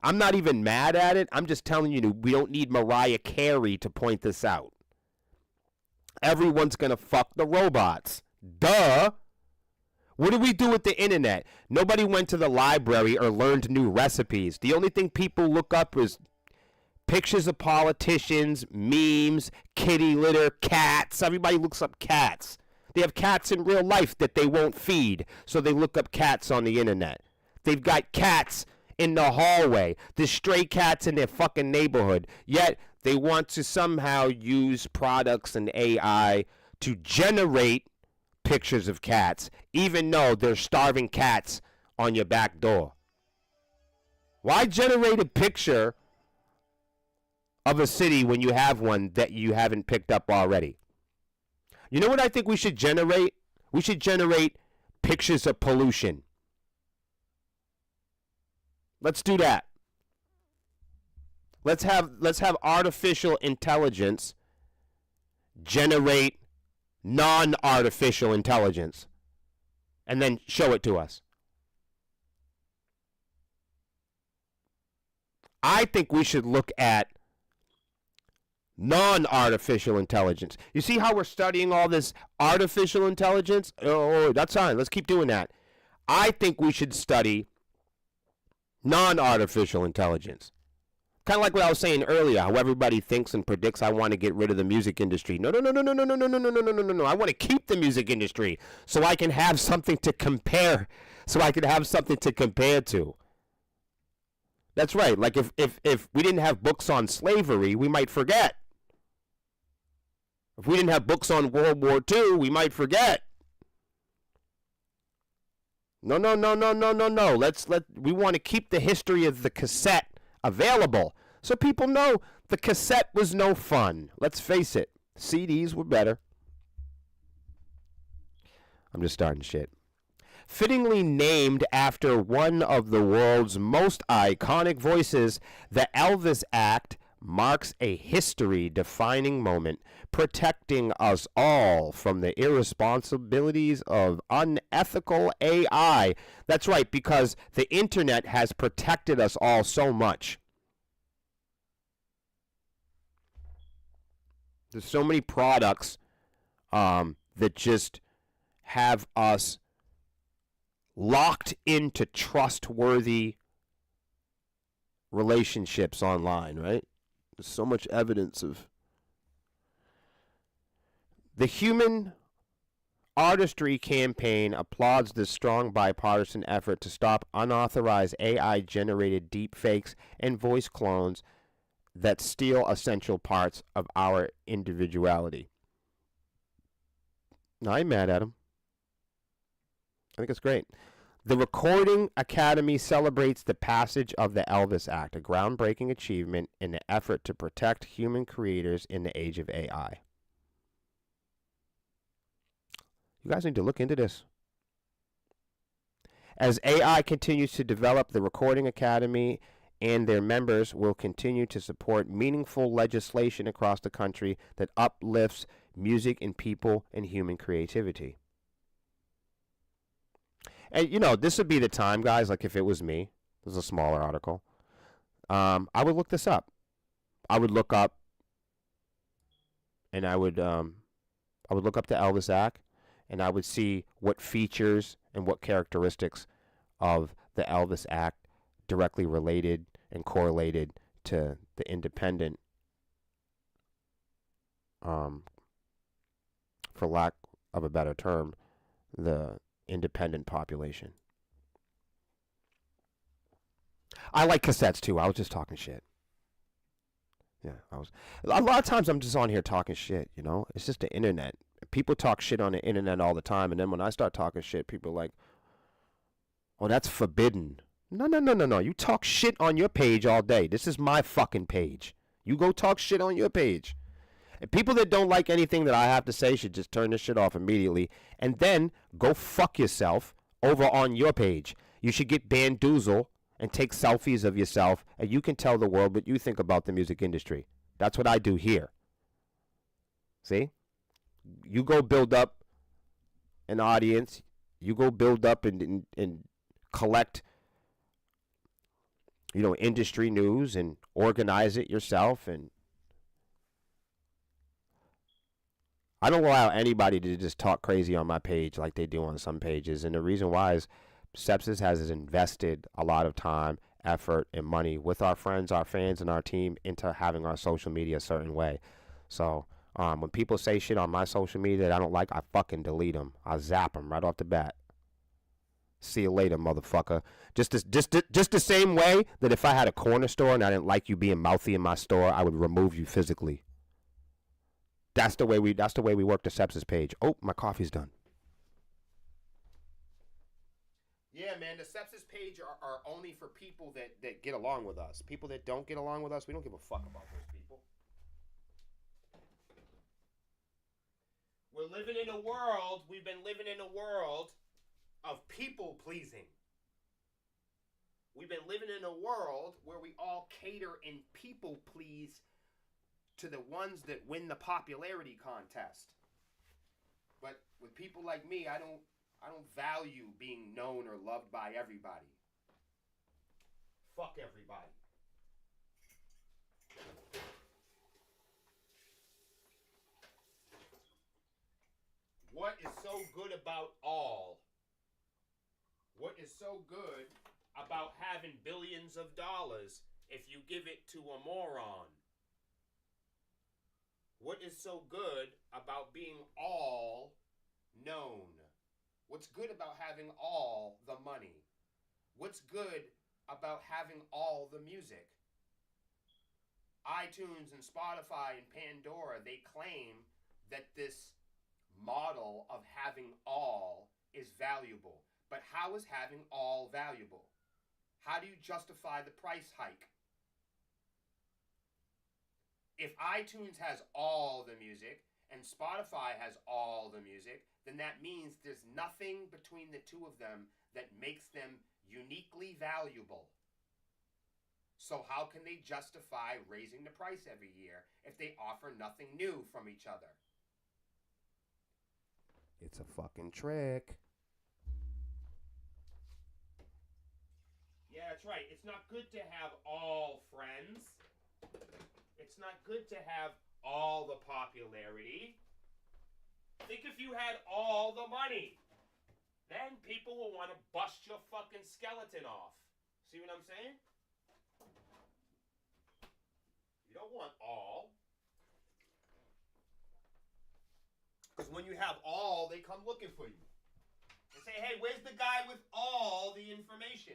I'm not even mad at it. I'm just telling you, we don't need Mariah Carey to point this out. Everyone's going to fuck the robots. Duh. What do we do with the internet? Nobody went to the library or learned new recipes. The only thing people look up is pictures of politicians, memes, kitty litter, cats. Everybody looks up cats. They have cats in real life that they won't feed, so they look up cats on the internet. They've got cats in the hallway. There's stray cats in their fucking neighborhood. Yet they want to somehow use products and AI to generate pictures of cats, even though there's starving cats on your back door. Why generate a picture of a city when you have one that you haven't picked up already? You know what I think we should generate? We should generate pictures of pollution. Let's do that. Let's have artificial intelligence generate non-artificial intelligence and then show it to us. I think we should look at non-artificial intelligence. You see how we're studying all this artificial intelligence? Oh, that's fine. Let's keep doing that. I think we should study non-artificial intelligence. Kind of like what I was saying earlier, how everybody thinks and predicts I want to get rid of the music industry. No, no, no, no, no, no, no, no, no, no, no, no, no, no. I want to keep the music industry so I can have something to compare, to. That's right. Like if we didn't have books on slavery, we might forget. If we didn't have books on World War II, we might forget. No, no, no, no, no, no, no. We want to keep the history of the cassette available so people know the cassette was no fun. Let's face it, CDs were better. I'm just starting shit. Fittingly named after one of the world's most iconic voices, the Elvis Act marks a history-defining moment, protecting us all from the irresponsibilities of unethical AI. That's right, because the internet has protected us all so much. There's so many products that just have us locked into trustworthy relationships online, right? There's so much evidence of the Human Artistry Campaign applauds this strong bipartisan effort to stop unauthorized AI-generated deepfakes and voice clones that steal essential parts of our individuality. No, I'm mad at them. I think it's great. The Recording Academy celebrates the passage of the Elvis Act, a groundbreaking achievement in the effort to protect human creators in the age of AI. You guys need to look into this. As AI continues to develop, the Recording Academy and their members will continue to support meaningful legislation across the country that uplifts music and people and human creativity. And, you know, this would be the time, guys, like if it was me, this is a smaller article, I would look this up. I would look up, and I would look up the Elvis Act, and I would see what features and what characteristics of the Elvis Act directly related and correlated to the independent, for lack of a better term, the independent population. I like cassettes too. I was just talking shit. Yeah, a lot of times I'm just on here talking shit, you know? It's just the internet. People talk shit on the internet all the time, and then when I start talking shit, people are like, "Oh, that's forbidden." No, no, no, no, no. You talk shit on your page all day. This is my fucking page. You go talk shit on your page. And people that don't like anything that I have to say should just turn this shit off immediately and then go fuck yourself over on your page. You should get Bandoozle and take selfies of yourself, and you can tell the world what you think about the music industry. That's what I do here. See? You go build up an audience. You go build up and collect, you know, industry news and organize it yourself. And I don't allow anybody to just talk crazy on my page like they do on some pages. And the reason why is Sepsis has invested a lot of time, effort, and money with our friends, our fans, and our team into having our social media a certain way. So when people say shit on my social media that I don't like, I fucking delete them. I zap them right off the bat. See you later, motherfucker. Just the same way that if I had a corner store and I didn't like you being mouthy in my store, I would remove you physically. That's the way we work the Sepsis page. Oh, my coffee's done. Yeah, man, the Sepsis page are only for people that get along with us. People that don't get along with us, we don't give a fuck about those people. We've been living in a world of people pleasing. We've been living in a world where we all cater and people please to the ones that win the popularity contest. But with people like me, I don't value being known or loved by everybody. Fuck everybody. What is so good about all? What is so good about having billions of dollars if you give it to a moron? What is so good about being all known? What's good about having all the money? What's good about having all the music? iTunes and Spotify and Pandora, they claim that this model of having all is valuable. But how is having all valuable? How do you justify the price hike? If iTunes has all the music and Spotify has all the music, then that means there's nothing between the two of them that makes them uniquely valuable. So how can they justify raising the price every year if they offer nothing new from each other? It's a fucking trick. Yeah, that's right. It's not good to have all friends. It's not good to have all the popularity. Think if you had all the money. Then people will want to bust your fucking skeleton off. See what I'm saying? You don't want all. Because when you have all, they come looking for you. They say, hey, where's the guy with all the information?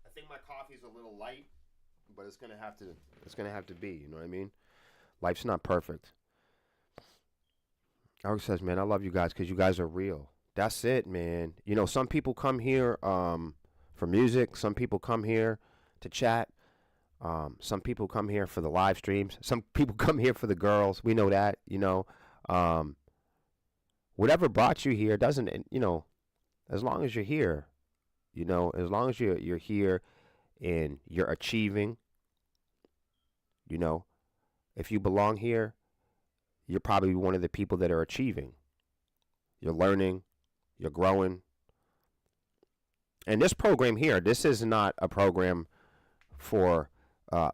I think my coffee's a little light, but it's gonna have to be, you know what I mean? Life's not perfect. Alex says, man, I love you guys because you guys are real. That's it, man. You know, some people come here for music. Some people come here to chat. Some people come here for the live streams. Some people come here for the girls. We know that, you know. Um, Whatever brought you here doesn't, you know, as long as you're here, you know, as long as you're here and you're achieving, you know, if you belong here, you're probably one of the people that are achieving. You're learning, you're growing. And this program here, this is not a program for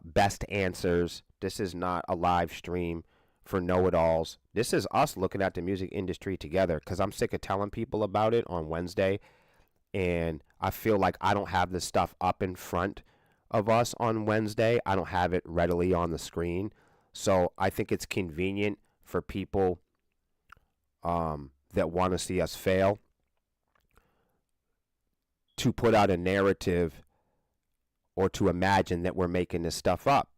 best answers. This is not a live stream for know-it-alls. This is us looking at the music industry together because I'm sick of telling people about it on Wednesday. And I feel like I don't have this stuff up in front of us on Wednesday. I don't have it readily on the screen. So I think it's convenient for people that want to see us fail to put out a narrative or to imagine that we're making this stuff up.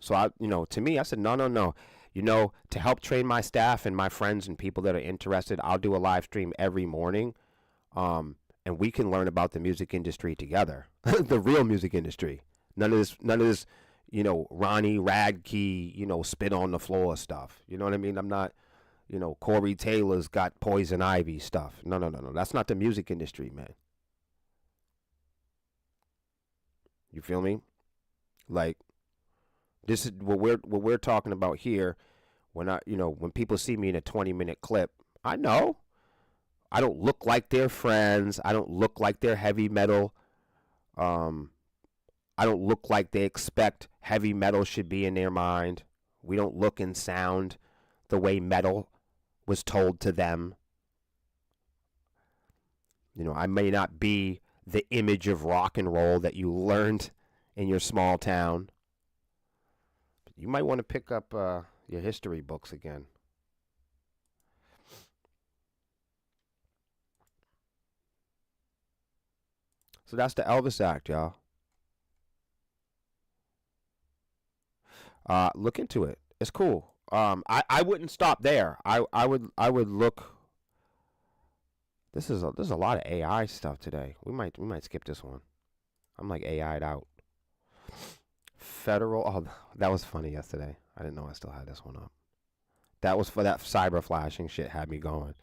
So I, you know, to me, I said, no. You know, to help train my staff and my friends and people that are interested, I'll do a live stream every morning. And we can learn about the music industry together, the real music industry. None of this, you know, Ronnie Radke, you know, spit on the floor stuff. You know what I mean? I'm not, you know, Corey Taylor's got poison ivy stuff. No. That's not the music industry, man. You feel me? Like, this is what we're talking about here. When I, you know, when people see me in a 20-minute clip, I know I don't look like their friends. I don't look like they're heavy metal. I don't look like they expect heavy metal should be in their mind. We don't look and sound the way metal was told to them. You know, I may not be the image of rock and roll that you learned in your small town. You might want to pick up your history books again. So that's the Elvis Act, y'all. Look into it. It's cool. I wouldn't stop there. I would look. There's a lot of AI stuff today. We might skip this one. I'm like AI'd out. Federal. Oh, that was funny yesterday. I didn't know I still had this one up. That was for that cyber flashing shit had me going.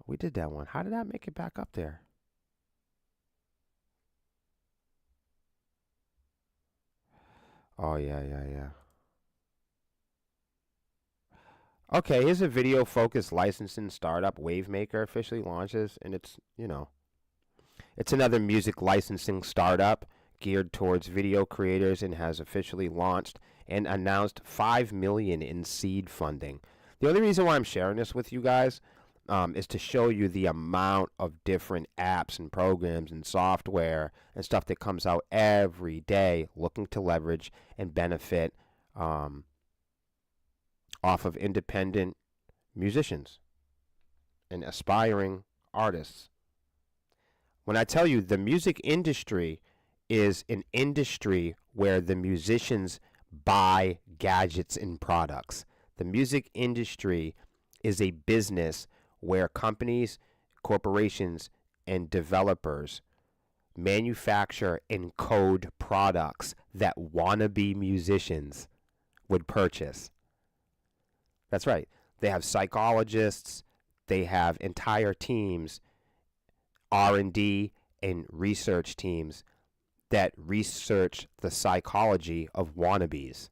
We did that one. How did that make it back up there? Oh yeah, yeah, yeah. Okay, here's a video focused licensing startup Wavemaker officially launches, and it's another music licensing startup geared towards video creators and has officially launched and announced 5 million in seed funding. The only reason why I'm sharing this with you guys is to show you the amount of different apps and programs and software and stuff that comes out every day looking to leverage and benefit off of independent musicians and aspiring artists. When I tell you the music industry is an industry where the musicians buy gadgets and products. The music industry is a business where companies, corporations, and developers manufacture and code products that wannabe musicians would purchase. That's right. They have psychologists, they have entire teams, R&D and research teams that research the psychology of wannabes.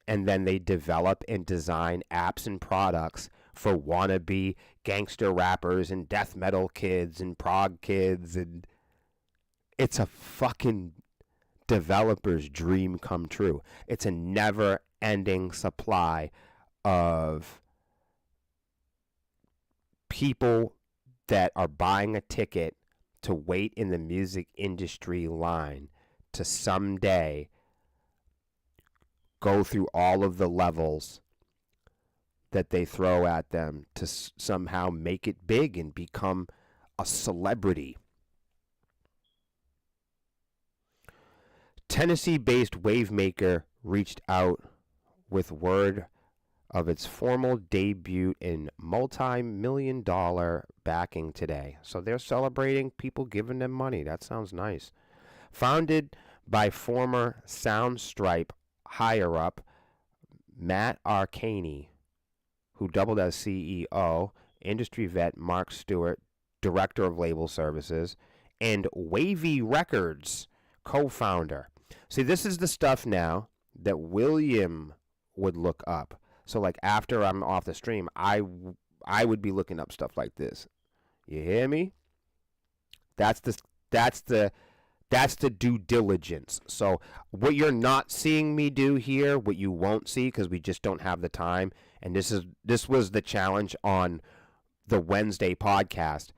And then they develop and design apps and products for wannabe gangster rappers and death metal kids and prog kids. And it's a fucking developer's dream come true. It's a never ending supply of people that are buying a ticket to wait in the music industry line to someday go through all of the levels that they throw at them to somehow make it big and become a celebrity. Tennessee-based Wavemaker reached out with word of its formal debut in multi-million-dollar backing today. So they're celebrating people giving them money. That sounds nice. Founded by former Soundstripe higher-up Matt Arcani, who doubled as CEO, industry vet Mark Stewart, director of label services, and Wavy Records co-founder. See, this is the stuff now that William would look up. So, like, after I'm off the stream, I would be looking up stuff like this. You hear me? That's the due diligence. So, what you're not seeing me do here, what you won't see because we just don't have the time, and this was the challenge on the Wednesday podcast.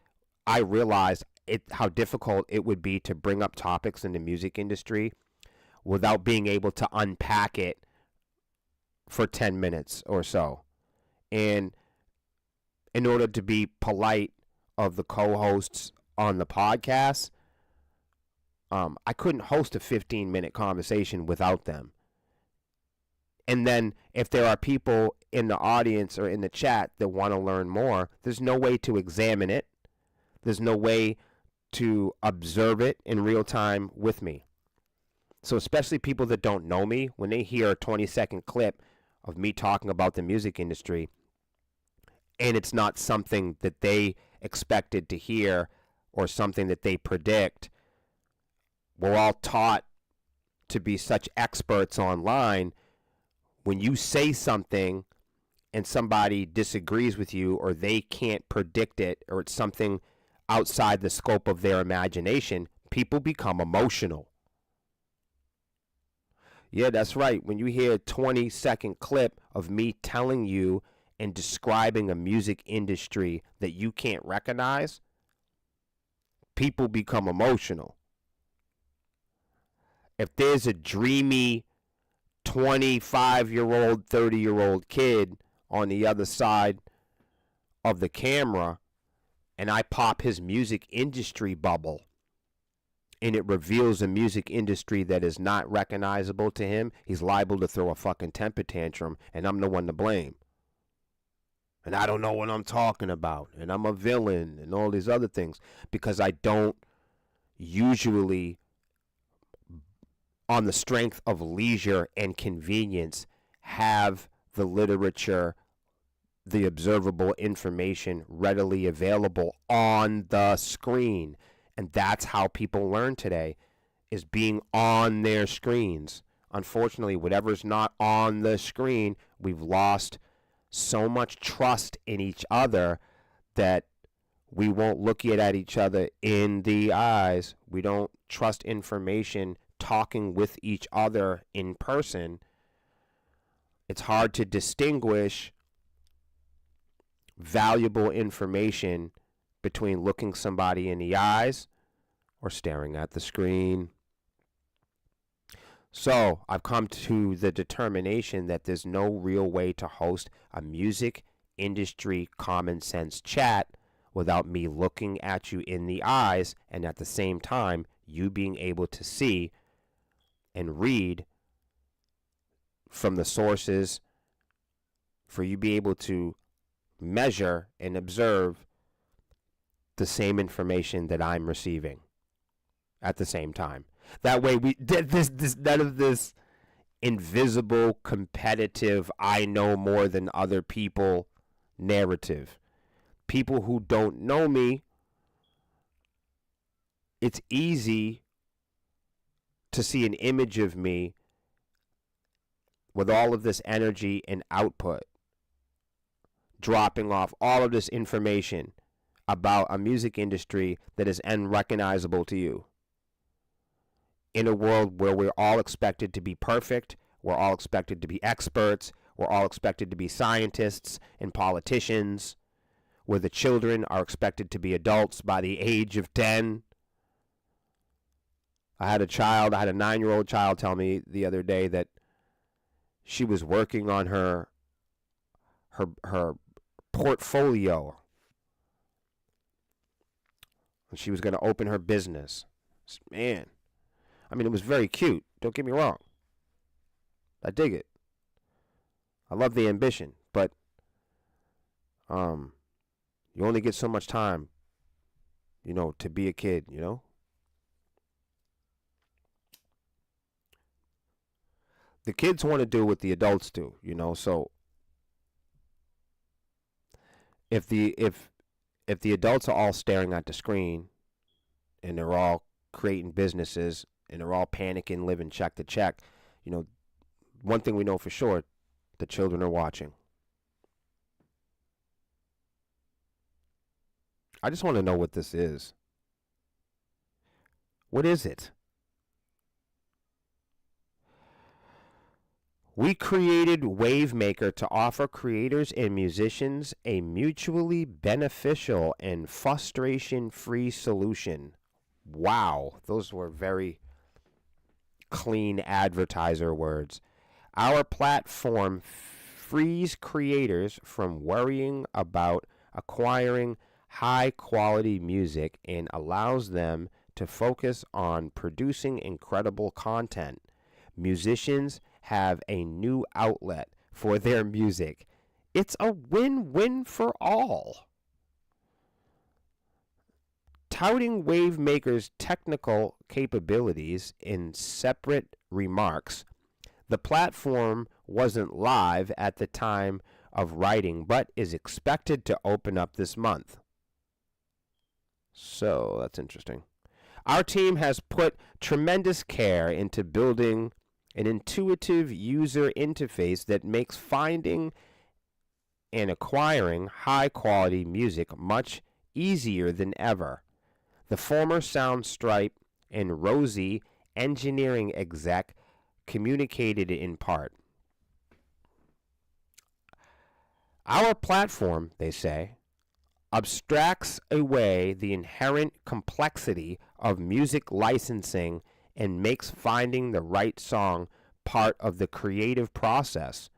I realized how difficult it would be to bring up topics in the music industry without being able to unpack it for 10 minutes or so. And in order to be polite of the co-hosts on the podcast, I couldn't host a 15-minute conversation without them. And then if there are people in the audience or in the chat that want to learn more, there's no way to examine it. There's no way to observe it in real time with me. So especially people that don't know me, when they hear a 20-second clip of me talking about the music industry, and it's not something that they expected to hear or something that they predict, we're all taught to be such experts online. When you say something and somebody disagrees with you or they can't predict it or it's something outside the scope of their imagination, people become emotional. Yeah, that's right. When you hear a 20-second clip of me telling you and describing a music industry that you can't recognize, people become emotional. If there's a dreamy 25-year-old, 30-year-old kid on the other side of the camera and I pop his music industry bubble and it reveals a music industry that is not recognizable to him, he's liable to throw a fucking temper tantrum, and I'm the one to blame. And I don't know what I'm talking about, and I'm a villain, and all these other things, because I don't usually, on the strength of leisure and convenience, have the literature, the observable information readily available on the screen. And that's how people learn today, is being on their screens. Unfortunately, whatever's not on the screen, we've lost so much trust in each other that we won't look at each other in the eyes. We don't trust information talking with each other in person. It's hard to distinguish valuable information between looking somebody in the eyes or staring at the screen. So I've come to the determination that there's no real way to host a music industry common sense chat without me looking at you in the eyes, and at the same time you being able to see and read from the sources, for you be able to measure and observe the same information that I'm receiving at the same time. That way we did this none of this invisible competitive I know more than other people narrative. People who don't know me, it's easy to see an image of me with all of this energy and output, dropping off all of this information about a music industry that is unrecognizable to you. In a world where we're all expected to be perfect, we're all expected to be experts, we're all expected to be scientists and politicians, where the children are expected to be adults by the age of 10. I had a 9-year-old child tell me the other day that she was working on her portfolio. And she was going to open her business. Man, I mean, it was very cute. Don't get me wrong. I dig it. I love the ambition, but you only get so much time, to be a kid, The kids want to do what the adults do, so if the adults are all staring at the screen and they're all creating businesses and they're all panicking, living check to check, one thing we know for sure, the children are watching. I just want to know what this is. What is it? We created Wavemaker to offer creators and musicians a mutually beneficial and frustration-free solution. Wow, those were very clean advertiser words. Our platform frees creators from worrying about acquiring high-quality music and allows them to focus on producing incredible content. Musicians have a new outlet for their music. It's a win-win for all. Touting Wavemaker's technical capabilities in separate remarks, the platform wasn't live at the time of writing, but is expected to open up this month. So that's interesting. Our team has put tremendous care into building an intuitive user interface that makes finding and acquiring high-quality music much easier than ever. The former Soundstripe and Rosie engineering exec communicated in part. Our platform, they say, abstracts away the inherent complexity of music licensing and makes finding the right song part of the creative process.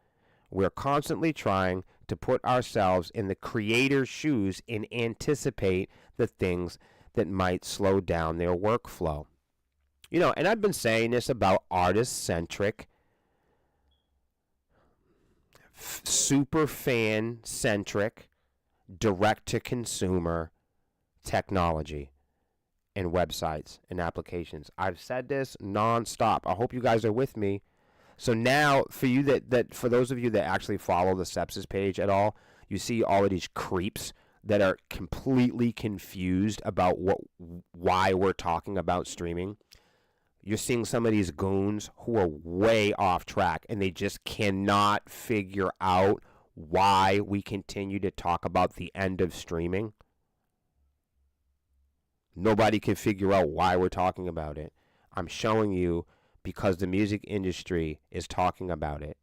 We're constantly trying to put ourselves in the creator's shoes and anticipate the things that might slow down their workflow. And I've been saying this about artist-centric, super fan-centric, direct-to-consumer technology and websites and applications. I've said this nonstop. I hope you guys are with me. So now, for you for those of you that actually follow the Sepsis page at all, you see all of these creeps that are completely confused about why we're talking about streaming. You're seeing some of these goons who are way off track, and they just cannot figure out why we continue to talk about the end of streaming. Nobody can figure out why we're talking about it. I'm showing you because the music industry is talking about it.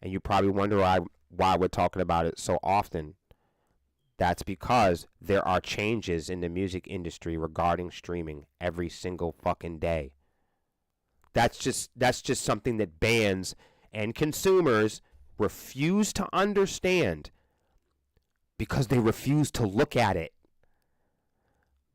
And you probably wonder why we're talking about it so often. That's because there are changes in the music industry regarding streaming every single fucking day. That's just something that bands and consumers refuse to understand because they refuse to look at it.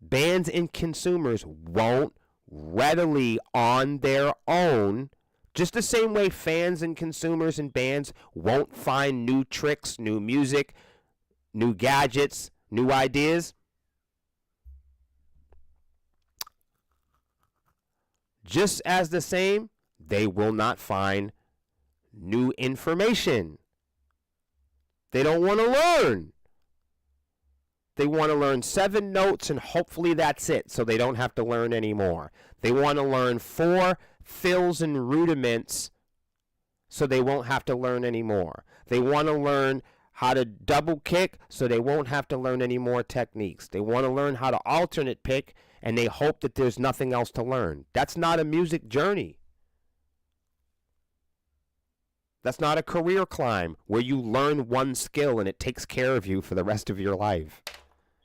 Bands and consumers won't readily on their own, just the same way fans and consumers and bands won't find new tricks, new music, new gadgets, new ideas. Just as the same, they will not find new information. They don't want to learn. They want to learn 7 notes and hopefully that's it, so they don't have to learn anymore. They want to learn 4 fills and rudiments so they won't have to learn anymore. They want to learn how to double kick so they won't have to learn any more techniques. They want to learn how to alternate pick and they hope that there's nothing else to learn. That's not a music journey. That's not a career climb where you learn one skill and it takes care of you for the rest of your life.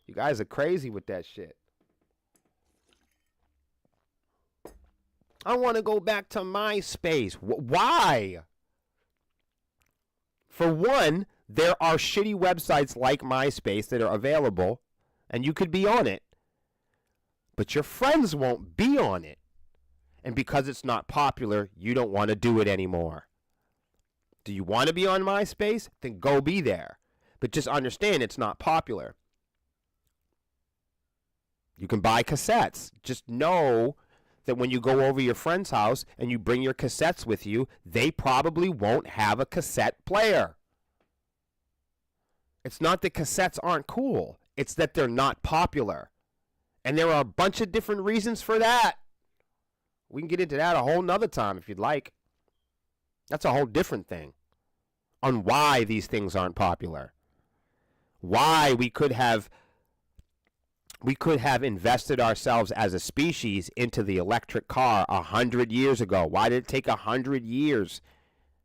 You guys are crazy with that shit. I want to go back to MySpace. Why? For one, there are shitty websites like MySpace that are available, and you could be on it. But your friends won't be on it. And because it's not popular, you don't want to do it anymore. Do you want to be on MySpace? Then go be there. But just understand it's not popular. You can buy cassettes. Just know that when you go over your friend's house and you bring your cassettes with you, they probably won't have a cassette player. It's not that cassettes aren't cool. It's that they're not popular. And there are a bunch of different reasons for that. We can get into that a whole nother time if you'd like. That's a whole different thing on why these things aren't popular. Why we could have invested ourselves as a species into the electric car 100 years ago. Why did it take 100 years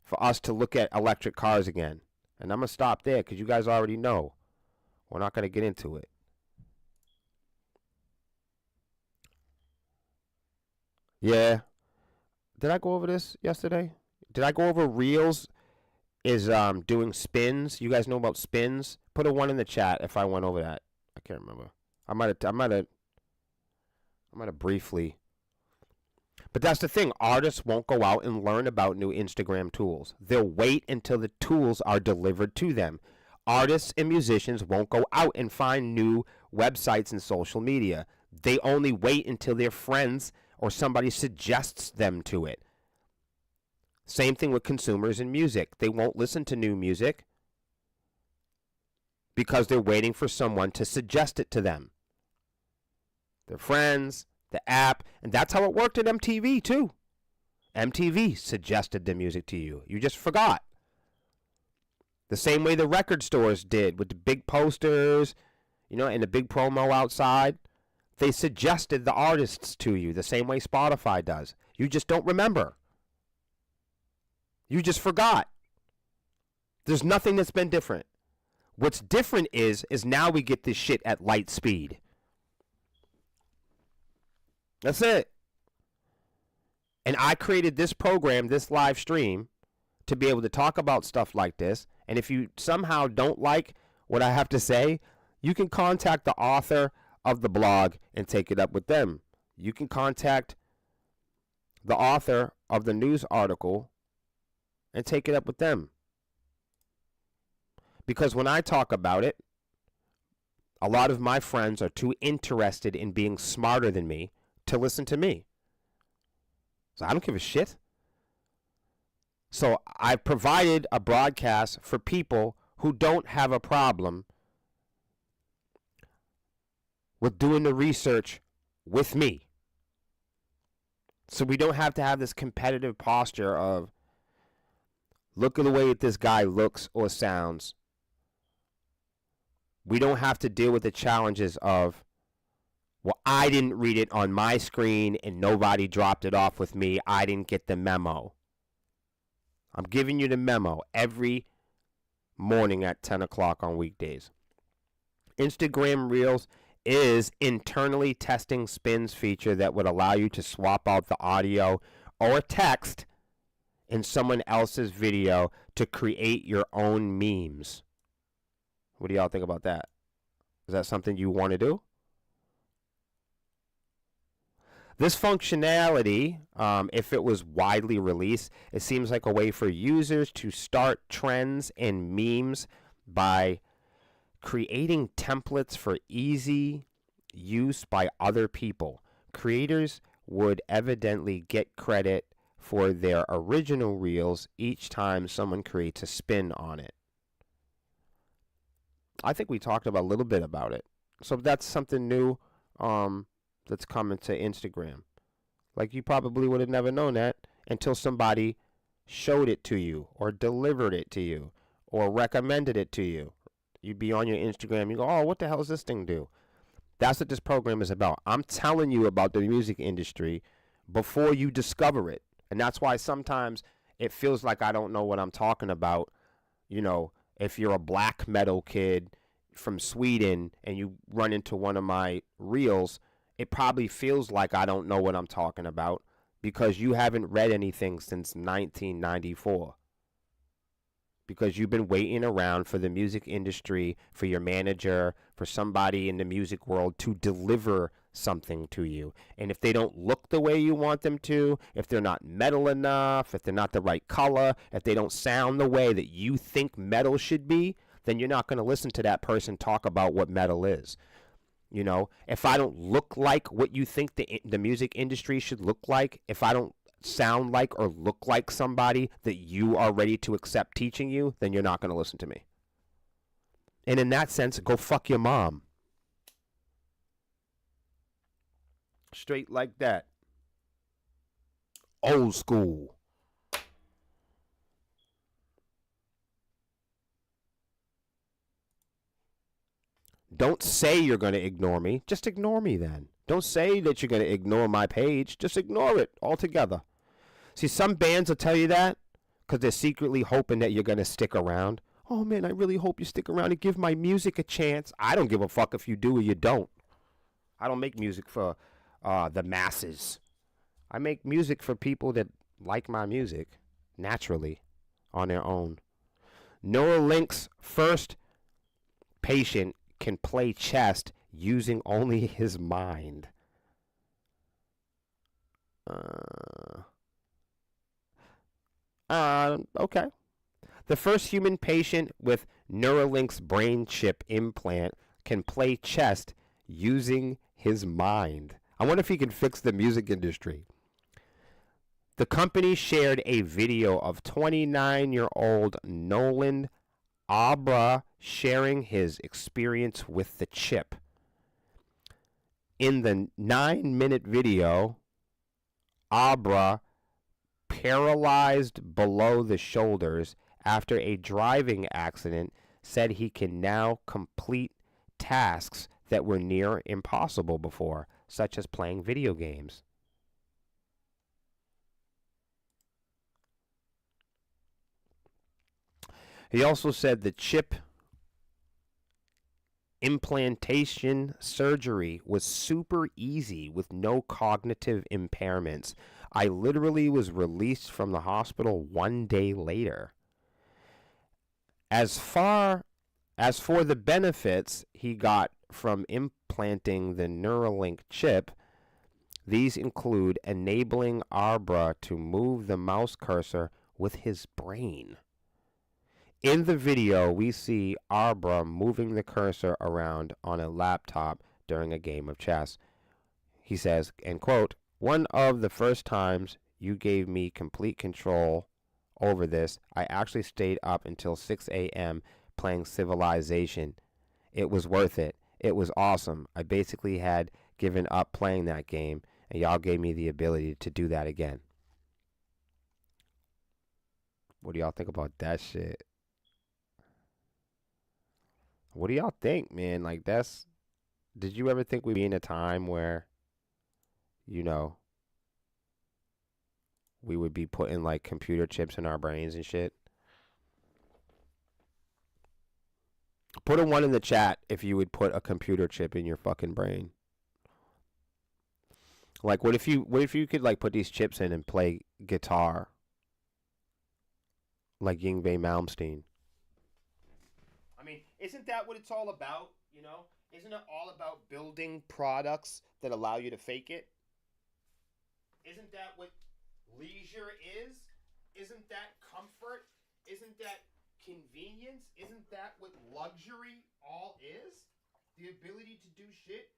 for us to look at electric cars again? And I'm going to stop there because you guys already know. We're not going to get into it. Yeah. Did I go over this yesterday? Did I go over Reels is doing spins? You guys know about spins? Put a 1 in the chat if I went over that. I can't remember. I might have briefly. But that's the thing. Artists won't go out and learn about new Instagram tools. They'll wait until the tools are delivered to them. Artists and musicians won't go out and find new websites and social media. They only wait until their friends or somebody suggests them to it. Same thing with consumers in music. They won't listen to new music because they're waiting for someone to suggest it to them. Their friends, the app, and that's how it worked at MTV too. MTV suggested the music to you. You just forgot. The same way the record stores did with the big posters, and the big promo outside. They suggested the artists to you the same way Spotify does. You just don't remember. You just forgot. There's nothing that's been different. What's different is now we get this shit at light speed. That's it. And I created this program, this live stream, to be able to talk about stuff like this. And if you somehow don't like what I have to say, you can contact the author of the blog and take it up with them. You can contact the author of the news article and take it up with them. Because when I talk about it, a lot of my friends are too interested in being smarter than me to listen to me. So I don't give a shit. So I've provided a broadcast for people who don't have a problem with doing the research with me. So we don't have to have this competitive posture of, look at the way that this guy looks or sounds. We don't have to deal with the challenges of, well, I didn't read it on my screen and nobody dropped it off with me. I didn't get the memo. I'm giving you the memo every morning at 10 o'clock on weekdays. Instagram Reels is internally testing spins feature that would allow you to swap out the audio or text in someone else's video to create your own memes. What do y'all think about that? Is that something you want to do? This functionality, if it was widely released, it seems like a way for users to start trends and memes by creating templates for easy use by other people. Creators would evidently get credit for their original reels each time someone creates a spin on it. I think we talked about a little bit about it. So that's something new that's coming to Instagram. Like, you probably would have never known that until somebody showed it to you or delivered it to you or recommended it to you. You'd be on your Instagram, you go, oh, what the hell does this thing do? That's what this program is about. I'm telling you about the music industry before you discover it. And that's why sometimes it feels like I don't know what I'm talking about. You know, if you're a black metal kid from Sweden and you run into one of my reels, it probably feels like I don't know what I'm talking about because you haven't read anything since 1994. Because you've been waiting around for the music industry, for your manager, for somebody in the music world to deliver something to you. And if they don't look the way you want them to, if they're not metal enough, if they're not the right color, if they don't sound the way that you think metal should be, then you're not going to listen to that person talk about what metal is. You know, if I don't look like what you think the music industry should look like, if I don't sound like or look like somebody that you are ready to accept teaching you, then you're not going to listen to me. And in that sense, go fuck your mom. Straight like that. Old school. Don't say you're going to ignore me. Just ignore me then. Don't say that you're going to ignore my page. Just ignore it altogether. See, some bands will tell you that because they're secretly hoping that you're going to stick around. Oh, man, I really hope you stick around and give my music a chance. I don't give a fuck if you do or you don't. I don't make music for the masses. I make music for people that like my music naturally on their own. Neuralink's first patient can play chess using only his mind. Okay. The first human patient with Neuralink's brain chip implant can play chess using his mind. I wonder if he can fix the music industry. The company shared a video of 29-year-old Nolan Abra sharing his experience with the chip. In the 9-minute video, Abra, paralyzed below the shoulders after a driving accident, said he can now complete tasks that were near impossible before, such as playing video games. He also said the chip implantation surgery was super easy with no cognitive impairments. I literally was released from the hospital 1 day later. As for the benefits he got from implanting the Neuralink chip, These include enabling Arbra to move the mouse cursor with his brain. In the video, we see Arbra moving the cursor around on a laptop during a game of chess. He says, and quote, "One of the first times you gave me complete control over this, I actually stayed up until 6 a.m. playing Civilization. It was worth it. It was awesome. I basically had given up playing that game, and y'all gave me the ability to do that again." What do y'all think about that shit? What do y'all think, man? Like, did you ever think we'd be in a time where, you know, we would be putting like computer chips in our brains and shit? Put a one in the chat if you would put a computer chip in your fucking brain. Like, what if you could like put these chips in and play guitar like Yngwie Malmsteen? I mean, isn't that what it's all about? You know, isn't it all about building products that allow you to fake it? Isn't that what leisure is? Isn't that comfort? Isn't that convenience? Isn't that what luxury all is? The ability to do shit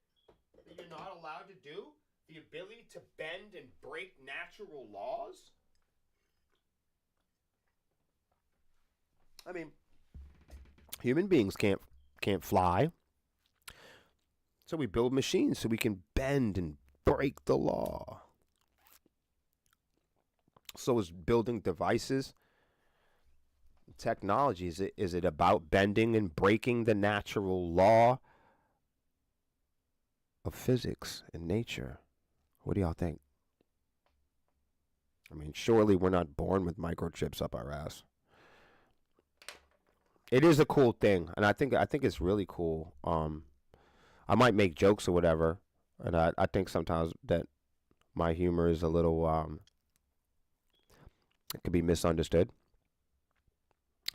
that you're not allowed to do? The ability to bend and break natural laws? I mean, human beings can't fly. So we build machines so we can bend and break the law. So is building devices, technology, is it about bending and breaking the natural law of physics and nature? What do y'all think? I mean, surely we're not born with microchips up our ass. It is a cool thing, and I think it's really cool. I might make jokes or whatever, and I think sometimes that my humor is a little it could be misunderstood.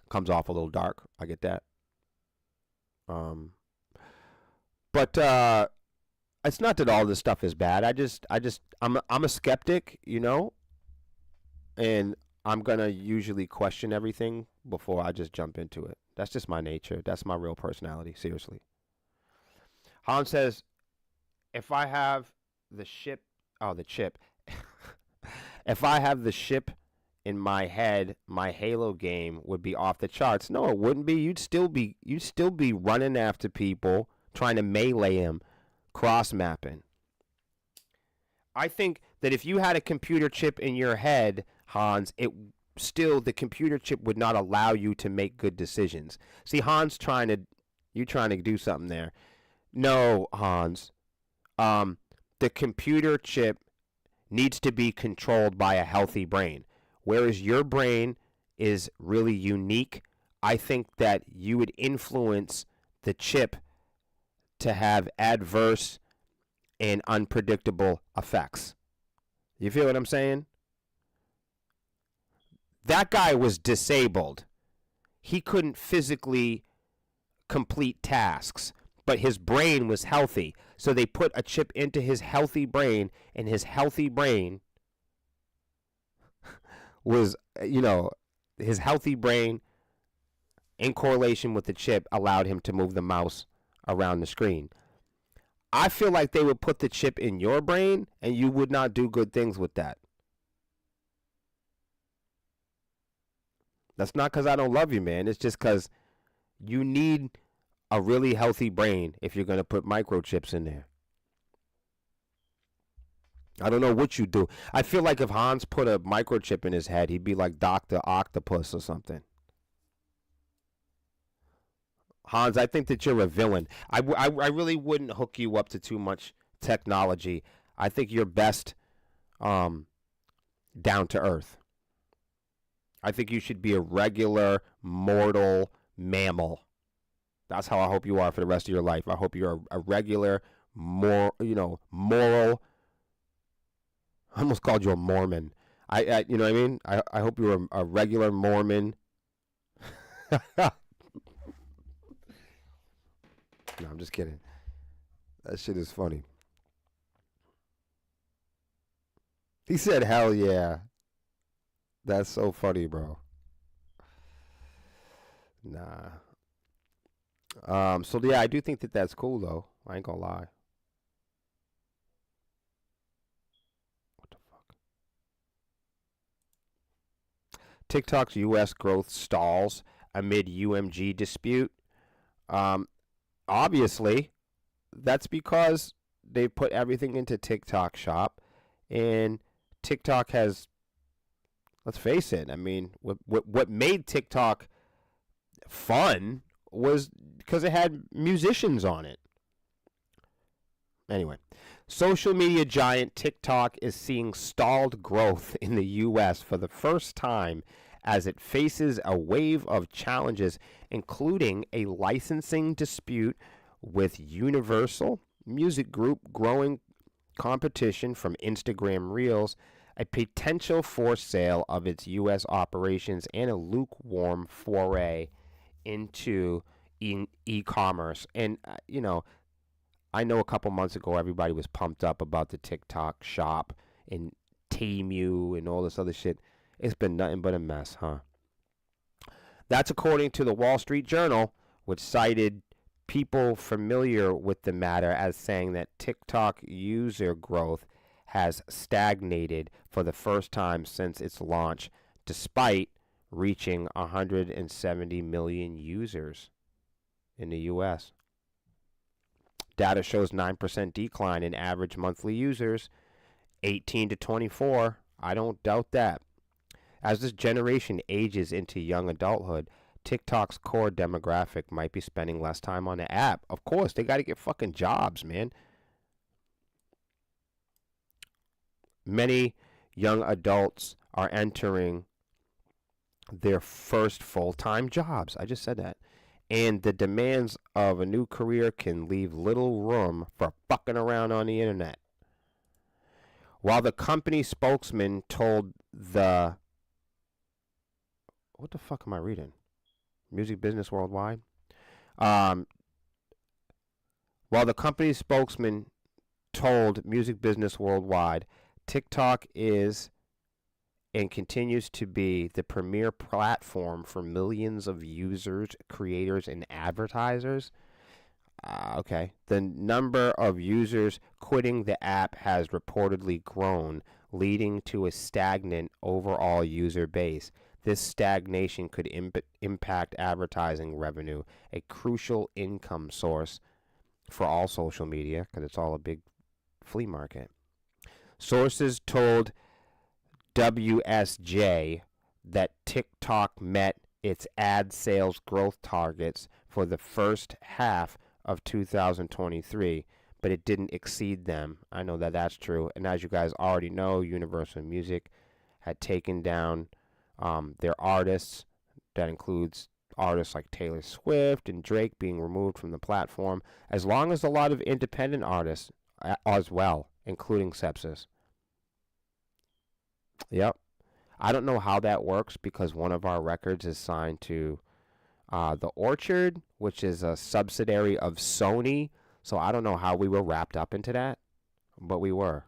Comes off a little dark. I get that. But it's not that all this stuff is bad. I'm a skeptic, you know, and I'm gonna usually question everything before I just jump into it. That's just my nature. That's my real personality. Seriously. Han says, if I have the chip, if I have the chip in my head, my Halo game would be off the charts. No, it wouldn't be. You'd still be running after people, trying to melee them, cross mapping. I think that if you had a computer chip in your head, Hans, the computer chip would not allow you to make good decisions. See, Hans trying to do something there. No, Hans. The computer chip needs to be controlled by a healthy brain. Whereas your brain is really unique, I think that you would influence the chip to have adverse and unpredictable effects. You feel what I'm saying? That guy was disabled. He couldn't physically complete tasks, but his brain was healthy. So they put a chip into his healthy brain, and his healthy brain was, his healthy brain in correlation with the chip allowed him to move the mouse around the screen. I feel like they would put the chip in your brain and you would not do good things with that. That's not because I don't love you, man. It's just because you need a really healthy brain if you're going to put microchips in there. I don't know what you do. I feel like if Hans put a microchip in his head, he'd be like Dr. Octopus or something. Hans, I think that you're a villain. I really wouldn't hook you up to too much technology. I think you're best down to earth. I think you should be a regular mortal mammal. That's how I hope you are for the rest of your life. I hope you're a regular, moral. I almost called you a Mormon. You know what I mean? I hope you're a regular Mormon. No, I'm just kidding. That shit is funny. He said, "Hell yeah." That's so funny, bro. Nah. So yeah, I do think that that's cool though. I ain't gonna lie. What the fuck? TikTok's U.S. growth stalls amid UMG dispute. Um, Obviously, that's because they put everything into TikTok Shop, and TikTok has. Let's face it. I mean, what made TikTok fun was because it had musicians on it. Anyway, social media giant TikTok is seeing stalled growth in the U.S. for the first time as it faces a wave of challenges, including a licensing dispute with Universal Music Group, growing competition from Instagram Reels, a potential for sale of its U.S. operations, and a lukewarm foray into e-commerce. And I know a couple months ago everybody was pumped up about the TikTok shop and Temu and all this other shit. It's been nothing but a mess, huh? That's according to the Wall Street Journal, which cited people familiar with the matter as saying that TikTok user growth has stagnated for the first time since its launch, despite reaching 170 million users in the US. Data shows 9% decline in average monthly users, 18 to 24. I don't doubt that. As this generation ages into young adulthood, TikTok's core demographic might be spending less time on the app. Of course, they got to get fucking jobs, man. Many young adults are entering their first full-time jobs. I just said that. And the demands of a new career can leave little room for fucking around on the internet. While the company spokesman told the what the fuck am I reading? Music Business Worldwide. Um, while the company's spokesman told Music Business Worldwide, TikTok is and continues to be the premier platform for millions of users, creators, and advertisers. Okay. The number of users quitting the app has reportedly grown, leading to a stagnant overall user base. This stagnation could impact advertising revenue, a crucial income source for all social media because it's all a big flea market. Sources told WSJ that TikTok met its ad sales growth targets for the first half of 2023, but it didn't exceed them. I know that that's true. And as you guys already know, Universal Music had taken down their artists. That includes artists like Taylor Swift and Drake being removed from the platform, as long as a lot of independent artists as well, including Sepsis. Yep. I don't know how that works because one of our records is signed to The Orchard, which is a subsidiary of Sony. So I don't know how we were wrapped up into that, but we were.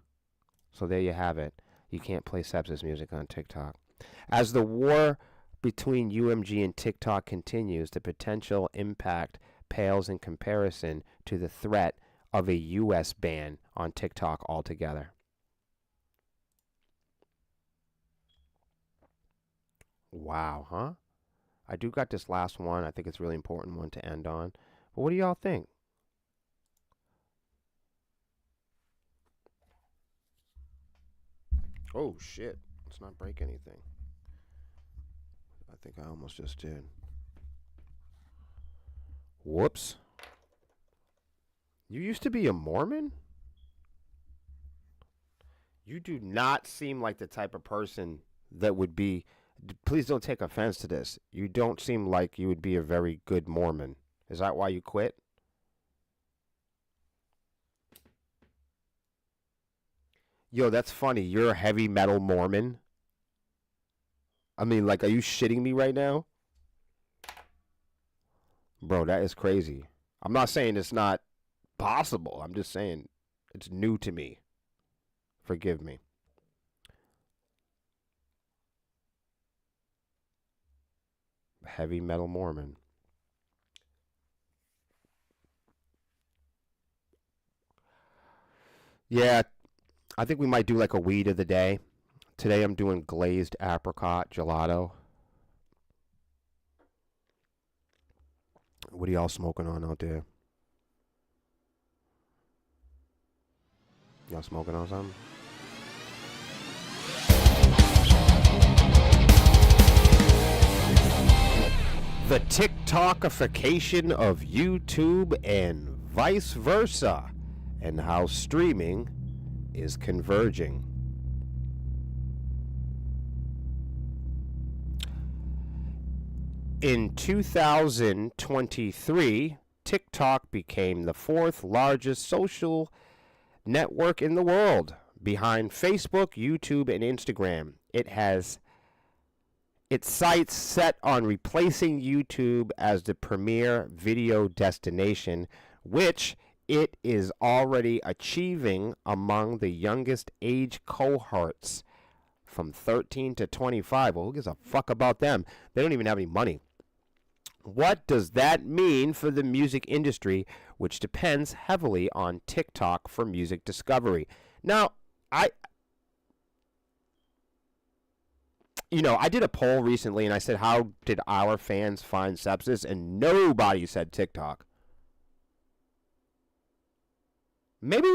So there you have it. You can't play Sepsis music on TikTok. As the war between UMG and TikTok continues, the potential impact pales in comparison to the threat of a U.S. ban on TikTok altogether. Wow, huh? I do got this last one. I think it's a really important one to end on. But what do y'all think? Oh, shit. Let's not break anything. I think I almost just did. Whoops. You used to be a Mormon? You do not seem like the type of person that would be. Please don't take offense to this. You don't seem like you would be a very good Mormon. Is that why you quit? Yo, that's funny. You're a heavy metal Mormon? I mean, like, are you shitting me right now? Bro, that is crazy. I'm not saying it's not possible. I'm just saying it's new to me. Forgive me. Heavy Metal Mormon. Yeah, I think we might do like a weed of the day. Today I'm doing glazed apricot gelato. What are y'all smoking on out there? Y'all smoking on something? The TikTokification of YouTube and vice versa, and how streaming is converging. In 2023, TikTok became the fourth largest social network in the world, behind Facebook, YouTube, and Instagram. It has its sights set on replacing YouTube as the premier video destination, which it is already achieving among the youngest age cohorts from 13 to 25. Well, who gives a fuck about them? They don't even have any money. What does that mean for the music industry, which depends heavily on TikTok for music discovery? Now, I did a poll recently and I said, how did our fans find Sepsis? And nobody said TikTok. Maybe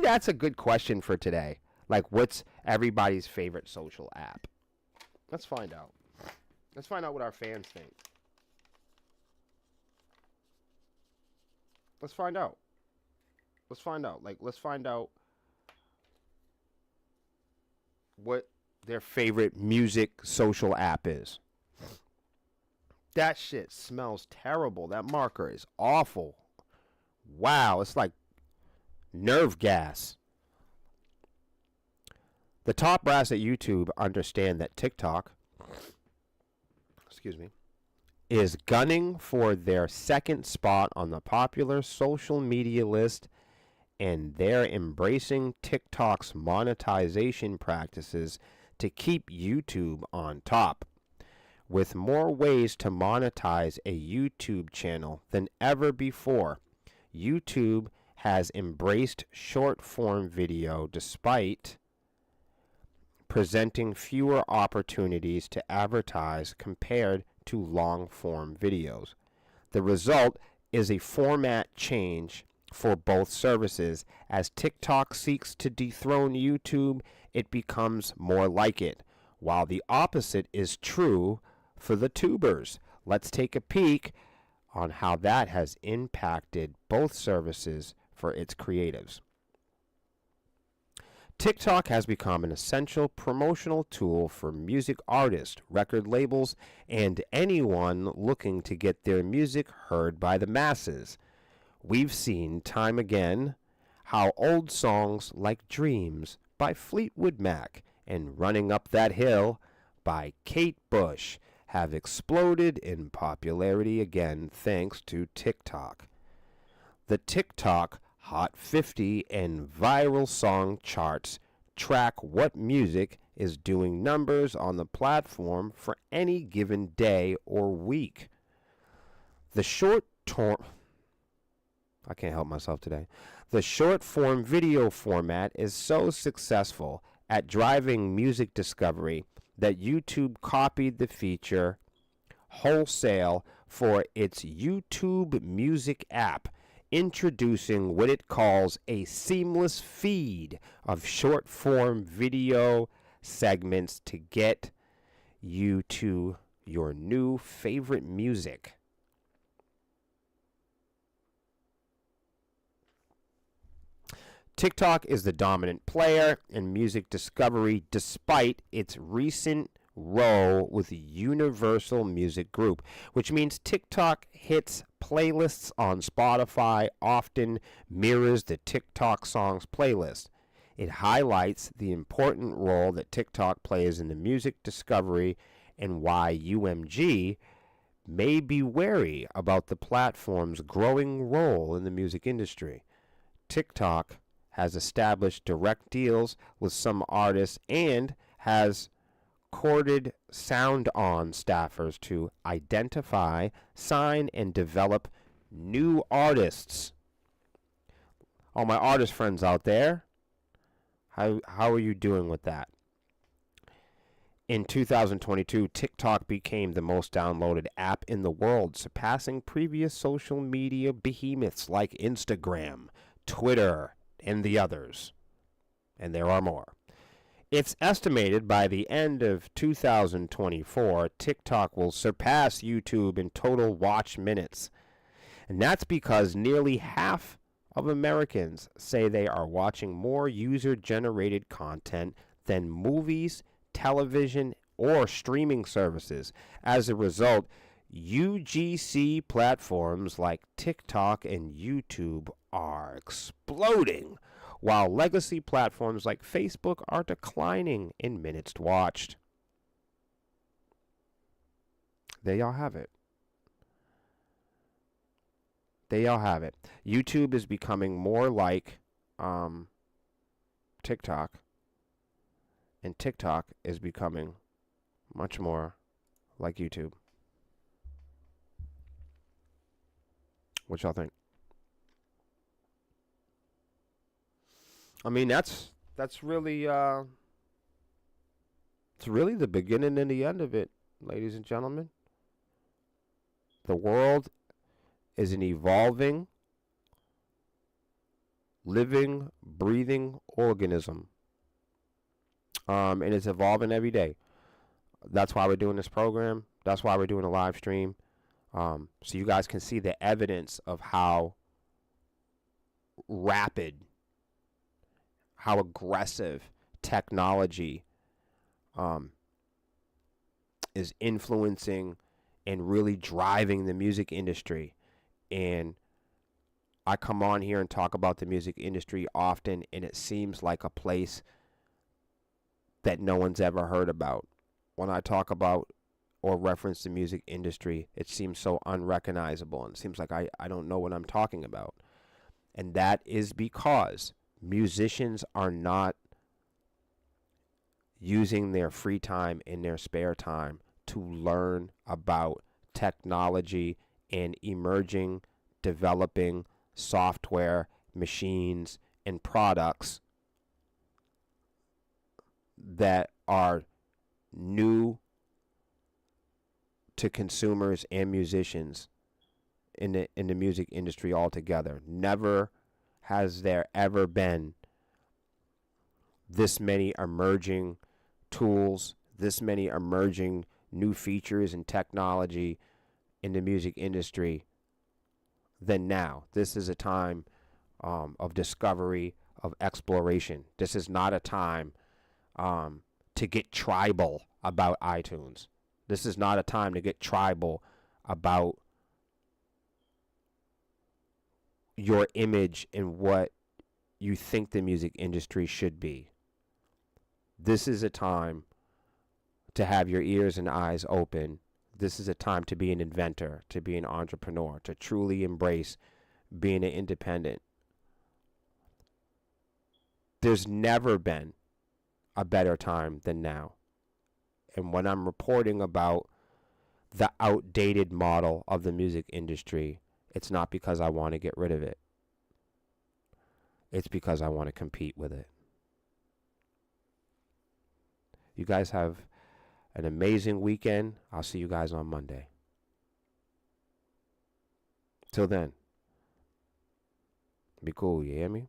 that's a good question for today. Like, what's everybody's favorite social app? Let's find out. Let's find out what our fans think. Let's find out. Let's find out. Let's find out what their favorite music social app is. That shit smells terrible. That marker is awful. Wow, it's like nerve gas. The top brass at YouTube understand that TikTok, is gunning for their second spot on the popular social media list, and they're embracing TikTok's monetization practices to keep YouTube on top. With more ways to monetize a YouTube channel than ever before, YouTube has embraced short-form video despite presenting fewer opportunities to advertise compared to long-form videos. The result is a format change for both services. As TikTok seeks to dethrone YouTube, it becomes more like it, while the opposite is true for the tubers. Let's take a peek on how that has impacted both services for its creatives. TikTok has become an essential promotional tool for music artists, record labels, and anyone looking to get their music heard by the masses. We've seen time again how old songs like Dreams by Fleetwood Mac and Running Up That Hill by Kate Bush have exploded in popularity again thanks to TikTok. The TikTok Hot 50 and viral song charts track what music is doing numbers on the platform for any given day or week. The I can't help myself today. The short form video format is so successful at driving music discovery that YouTube copied the feature wholesale for its YouTube Music app, introducing what it calls a seamless feed of short-form video segments to get you to your new favorite music. TikTok is the dominant player in music discovery despite its recent row with Universal Music Group, which means TikTok hits playlists on Spotify often mirrors the TikTok songs playlist. It highlights the important role that TikTok plays in the music discovery and why UMG may be wary about the platform's growing role in the music industry. TikTok has established direct deals with some artists and has recorded sound on staffers to identify, sign, and develop new artists. All my artist friends out there, how are you doing with that? In 2022, TikTok became the most downloaded app in the world, surpassing previous social media behemoths like Instagram, Twitter, and the others. And there are more. It's estimated by the end of 2024, TikTok will surpass YouTube in total watch minutes. And that's because nearly half of Americans say they are watching more user-generated content than movies, television, or streaming services. As a result, UGC platforms like TikTok and YouTube are exploding, while legacy platforms like Facebook are declining in minutes watched. There y'all have it. YouTube is becoming more like TikTok, and TikTok is becoming much more like YouTube. What y'all think? I mean, that's really it's really the beginning and the end of it, ladies and gentlemen. The world is an evolving, living, breathing organism. And it's evolving every day. That's why we're doing this program. That's why we're doing a live stream. So you guys can see the evidence of how rapid, how aggressive technology is influencing and really driving the music industry. And I come on here and talk about the music industry often, and it seems like a place that no one's ever heard about. When I talk about or reference the music industry, it seems so unrecognizable, and it seems like I don't know what I'm talking about. And that is because musicians are not using their free time in their spare time to learn about technology and emerging, developing software, machines, and products that are new to consumers and musicians in the music industry altogether. Never has there ever been this many emerging tools, this many emerging new features and technology in the music industry than now. This is a time of discovery, of exploration. This is not a time to get tribal about iTunes. This is not a time to get tribal about your image and what you think the music industry should be. This is a time to have your ears and eyes open. This is a time to be an inventor, to be an entrepreneur, to truly embrace being an independent. There's never been a better time than now. And when I'm reporting about the outdated model of the music industry, it's not because I want to get rid of it. It's because I want to compete with it. You guys have an amazing weekend. I'll see you guys on Monday. Till then, be cool, you hear me?